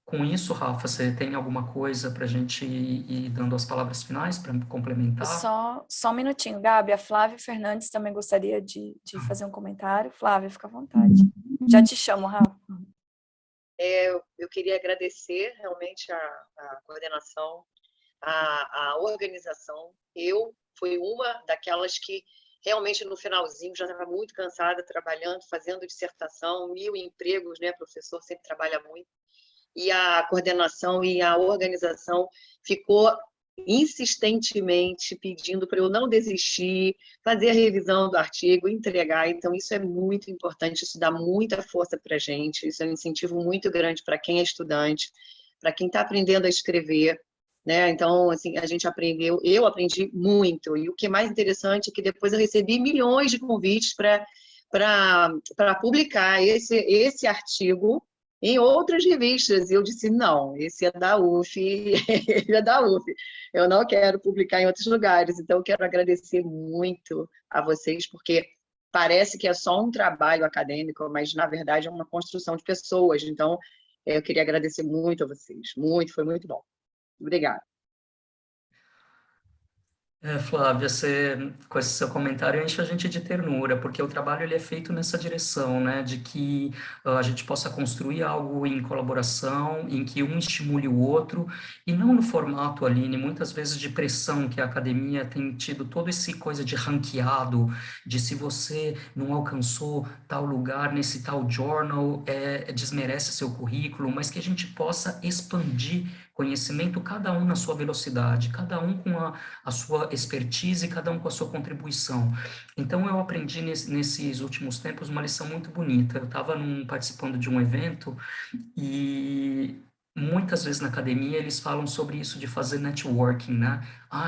com isso, Rafa, você tem alguma coisa para a gente ir dando as palavras finais para complementar? Só um minutinho, Gabi. A Flávia Fernandes também gostaria de fazer um comentário. Flávia, fica à vontade. Já te chamo, Rafa. Eu queria agradecer realmente a coordenação, a organização. Eu fui uma daquelas que realmente no finalzinho já estava muito cansada, trabalhando, fazendo dissertação, 1000 empregos, né? Professor sempre trabalha muito. E a coordenação e a organização ficou insistentemente pedindo para eu não desistir, fazer a revisão do artigo, entregar. Então, isso é muito importante, isso dá muita força para a gente, isso é um incentivo muito grande para quem é estudante, para quem está aprendendo a escrever, né? Então, assim, a gente aprendeu, eu aprendi muito, e o que é mais interessante é que depois eu recebi milhões de convites para para publicar esse artigo em outras revistas. E eu disse, não, esse é da UF, ele é da UF. Eu não quero publicar em outros lugares. Então, eu quero agradecer muito a vocês, porque parece que é só um trabalho acadêmico, mas, na verdade, é uma construção de pessoas. Então, eu queria agradecer muito a vocês. Muito, foi muito bom. Obrigada. Flávia, você, com esse seu comentário, enche a gente de ternura, porque o trabalho ele é feito nessa direção, né, de que a gente possa construir algo em colaboração, em que um estimule o outro, e não no formato, Aline, muitas vezes de pressão, que a academia tem tido toda essa coisa de ranqueado, de se você não alcançou tal lugar nesse tal journal, desmerece seu currículo, mas que a gente possa expandir conhecimento, cada um na sua velocidade, cada um com a sua expertise, cada um com a sua contribuição. Então, eu aprendi nesses últimos tempos uma lição muito bonita. Eu estava participando de um evento e muitas vezes na academia eles falam sobre isso de fazer networking, né?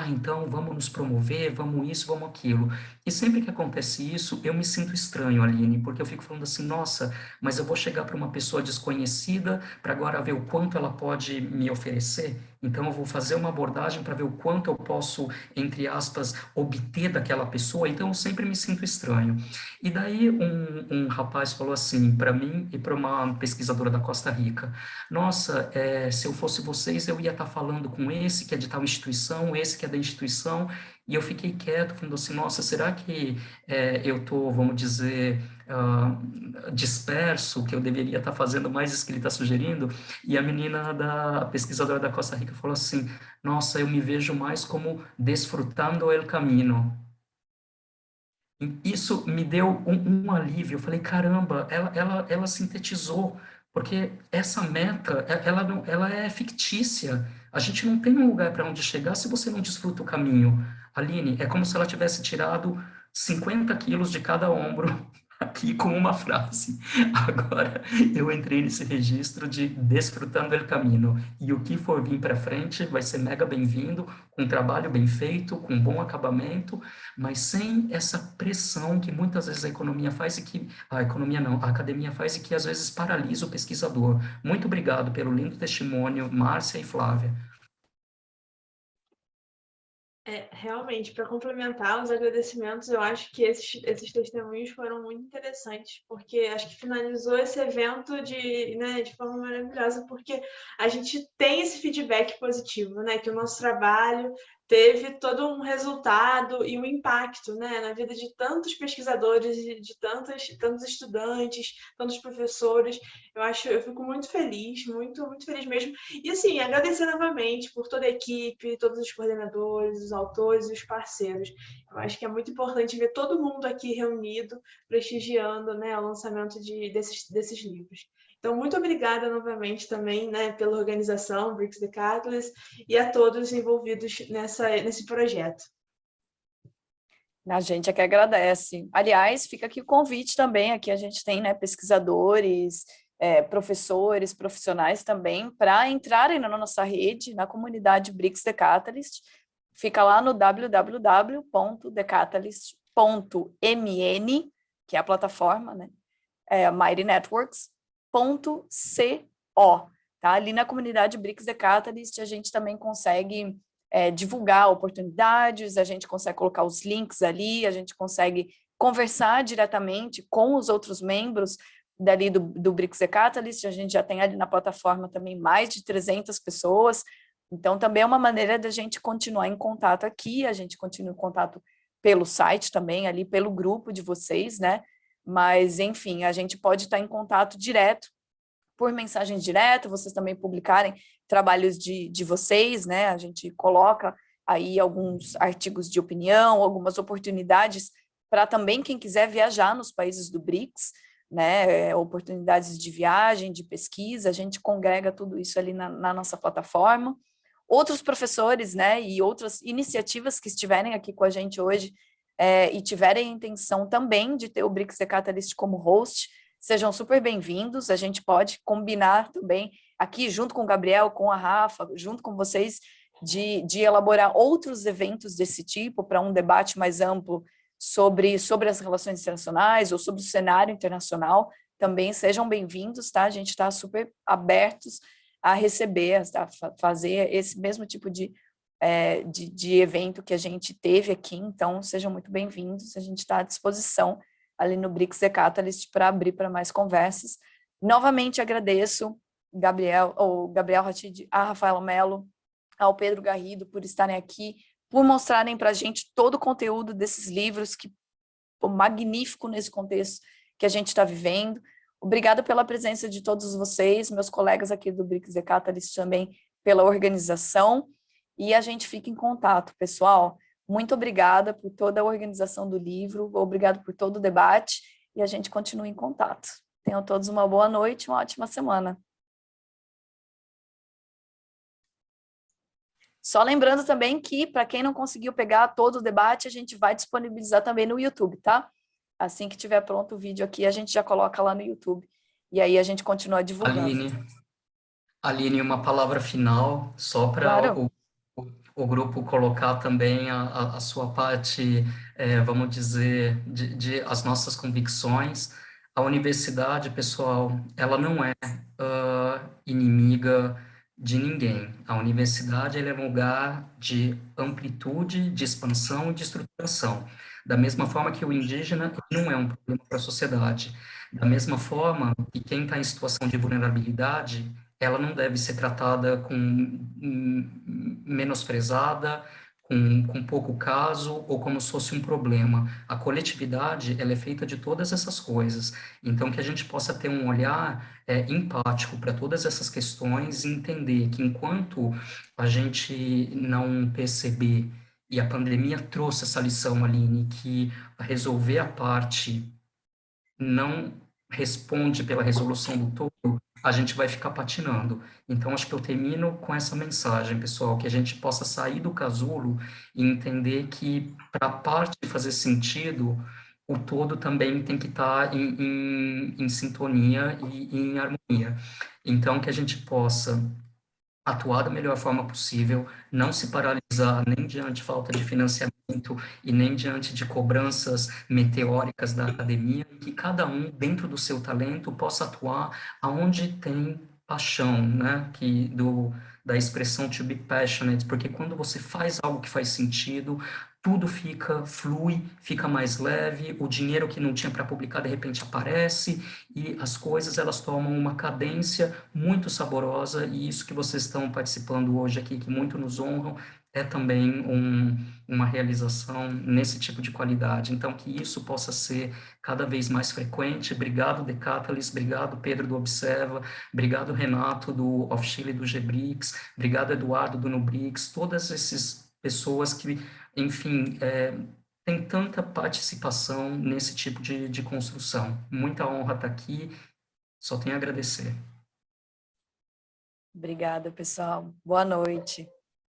Então vamos nos promover, vamos isso, vamos aquilo. E sempre que acontece isso, eu me sinto estranho, Aline, porque eu fico falando assim, nossa, mas eu vou chegar para uma pessoa desconhecida para agora ver o quanto ela pode me oferecer? Então eu vou fazer uma abordagem para ver o quanto eu posso, entre aspas, obter daquela pessoa, então eu sempre me sinto estranho. E daí um rapaz falou assim para mim e para uma pesquisadora da Costa Rica, nossa, se eu fosse vocês, eu ia estar falando com esse que é de tal instituição, esse que é da instituição, e eu fiquei quieto, falando assim, nossa, será que eu estou, vamos dizer, disperso, que eu deveria estar fazendo mais isso que ele está sugerindo? E a menina a pesquisadora da Costa Rica falou assim, nossa, eu me vejo mais como desfrutando el camino. Isso me deu um alívio. Eu falei, caramba, ela sintetizou, porque essa meta, ela é fictícia. A gente não tem um lugar para onde chegar se você não desfruta o caminho. Aline, é como se ela tivesse tirado 50 quilos de cada ombro aqui com uma frase. Agora eu entrei nesse registro de desfrutando el camino. E o que for vir para frente vai ser mega bem-vindo, com um trabalho bem feito, com bom acabamento, mas sem essa pressão que muitas vezes a economia faz e que... A economia não, a academia faz e que às vezes paralisa o pesquisador. Muito obrigado pelo lindo testemunho, Márcia e Flávia. Realmente, para complementar os agradecimentos, eu acho que esses testemunhos foram muito interessantes, porque acho que finalizou esse evento de forma maravilhosa, porque a gente tem esse feedback positivo, né, que o nosso trabalho teve todo um resultado e um impacto, né, na vida de tantos pesquisadores, de tantos estudantes, tantos professores. Eu fico muito feliz, muito, muito feliz mesmo. E, assim, agradecer novamente por toda a equipe, todos os coordenadores, os autores e os parceiros. Eu acho que é muito importante ver todo mundo aqui reunido, prestigiando, né, o lançamento desses livros. Então, muito obrigada novamente também, né, pela organização, Bricks the Catalyst, e a todos envolvidos nesse projeto. A gente é que agradece. Aliás, fica aqui o convite também, aqui a gente tem, né, pesquisadores, professores, profissionais também, para entrarem na nossa rede, na comunidade Bricks the Catalyst. Fica lá no www.thecatalyst.mn, que é a plataforma, né, Mighty Networks.co, tá? Ali na comunidade Bricks the Catalyst a gente também consegue divulgar oportunidades, a gente consegue colocar os links ali, a gente consegue conversar diretamente com os outros membros dali do Bricks the Catalyst. A gente já tem ali na plataforma também mais de 300 pessoas, então também é uma maneira da gente continuar em contato aqui, a gente continua em contato pelo site também, ali pelo grupo de vocês, né? Mas, enfim, a gente pode estar em contato direto, por mensagem direta, vocês também publicarem trabalhos de vocês, né? A gente coloca aí alguns artigos de opinião, algumas oportunidades para também quem quiser viajar nos países do BRICS, né? Oportunidades de viagem, de pesquisa, a gente congrega tudo isso ali na nossa plataforma. Outros professores, né, e outras iniciativas que estiverem aqui com a gente hoje e tiverem a intenção também de ter o Bricks the Catalyst como host, sejam super bem-vindos. A gente pode combinar também aqui, junto com o Gabriel, com a Rafa, junto com vocês, de elaborar outros eventos desse tipo, para um debate mais amplo sobre as relações internacionais ou sobre o cenário internacional, também sejam bem-vindos, tá? A gente está super abertos a receber, a fazer esse mesmo tipo de evento que a gente teve aqui, então sejam muito bem-vindos, a gente está à disposição ali no BRICS The Catalyst para abrir para mais conversas. Novamente agradeço Gabriel Rachid, a Rafaela Mello, ao Pedro Garrido por estarem aqui, por mostrarem para a gente todo o conteúdo desses livros, que foi magnífico nesse contexto que a gente está vivendo. Obrigada pela presença de todos vocês, meus colegas aqui do BRICS The Catalyst também pela organização, e a gente fica em contato, pessoal. Muito obrigada por toda a organização do livro, obrigado por todo o debate, e a gente continua em contato. Tenham todos uma boa noite, uma ótima semana. Só lembrando também que, para quem não conseguiu pegar todo o debate, a gente vai disponibilizar também no YouTube, tá? Assim que tiver pronto o vídeo aqui, a gente já coloca lá no YouTube. E aí a gente continua divulgando. Aline, uma palavra final, só para Claro. o grupo colocar também a sua parte, vamos dizer, de as nossas convicções. A universidade, pessoal, ela não é inimiga de ninguém. A universidade ela é um lugar de amplitude, de expansão e de estruturação. Da mesma forma que o indígena não é um problema para a sociedade. Da mesma forma que quem está em situação de vulnerabilidade, ela não deve ser tratada menosprezada, com pouco caso, ou como se fosse um problema. A coletividade, ela é feita de todas essas coisas. Então, que a gente possa ter um olhar empático para todas essas questões e entender que enquanto a gente não perceber, e a pandemia trouxe essa lição, Aline, que resolver a parte não responde pela resolução do todo, a gente vai ficar patinando. Então, acho que eu termino com essa mensagem, pessoal, que a gente possa sair do casulo e entender que, para a parte fazer sentido, o todo também tem que estar em sintonia e em harmonia. Então, que a gente possa atuar da melhor forma possível, não se paralisar nem diante de falta de financiamento e nem diante de cobranças meteóricas da academia, e que cada um, dentro do seu talento, possa atuar aonde tem paixão, né, da expressão to be passionate, porque quando você faz algo que faz sentido, tudo flui, fica mais leve, o dinheiro que não tinha para publicar, de repente aparece, e as coisas, elas tomam uma cadência muito saborosa, e isso que vocês estão participando hoje aqui, que muito nos honram, é também uma realização nesse tipo de qualidade. Então, que isso possa ser cada vez mais frequente. Obrigado, The Catalyst, obrigado, Pedro do Observa, obrigado, Renato do Off Chile do GBRICS, obrigado, Eduardo do NuBRICS, todas essas pessoas que, enfim, tem tanta participação nesse tipo de construção. Muita honra estar aqui, só tenho a agradecer. Obrigada, pessoal. Boa noite.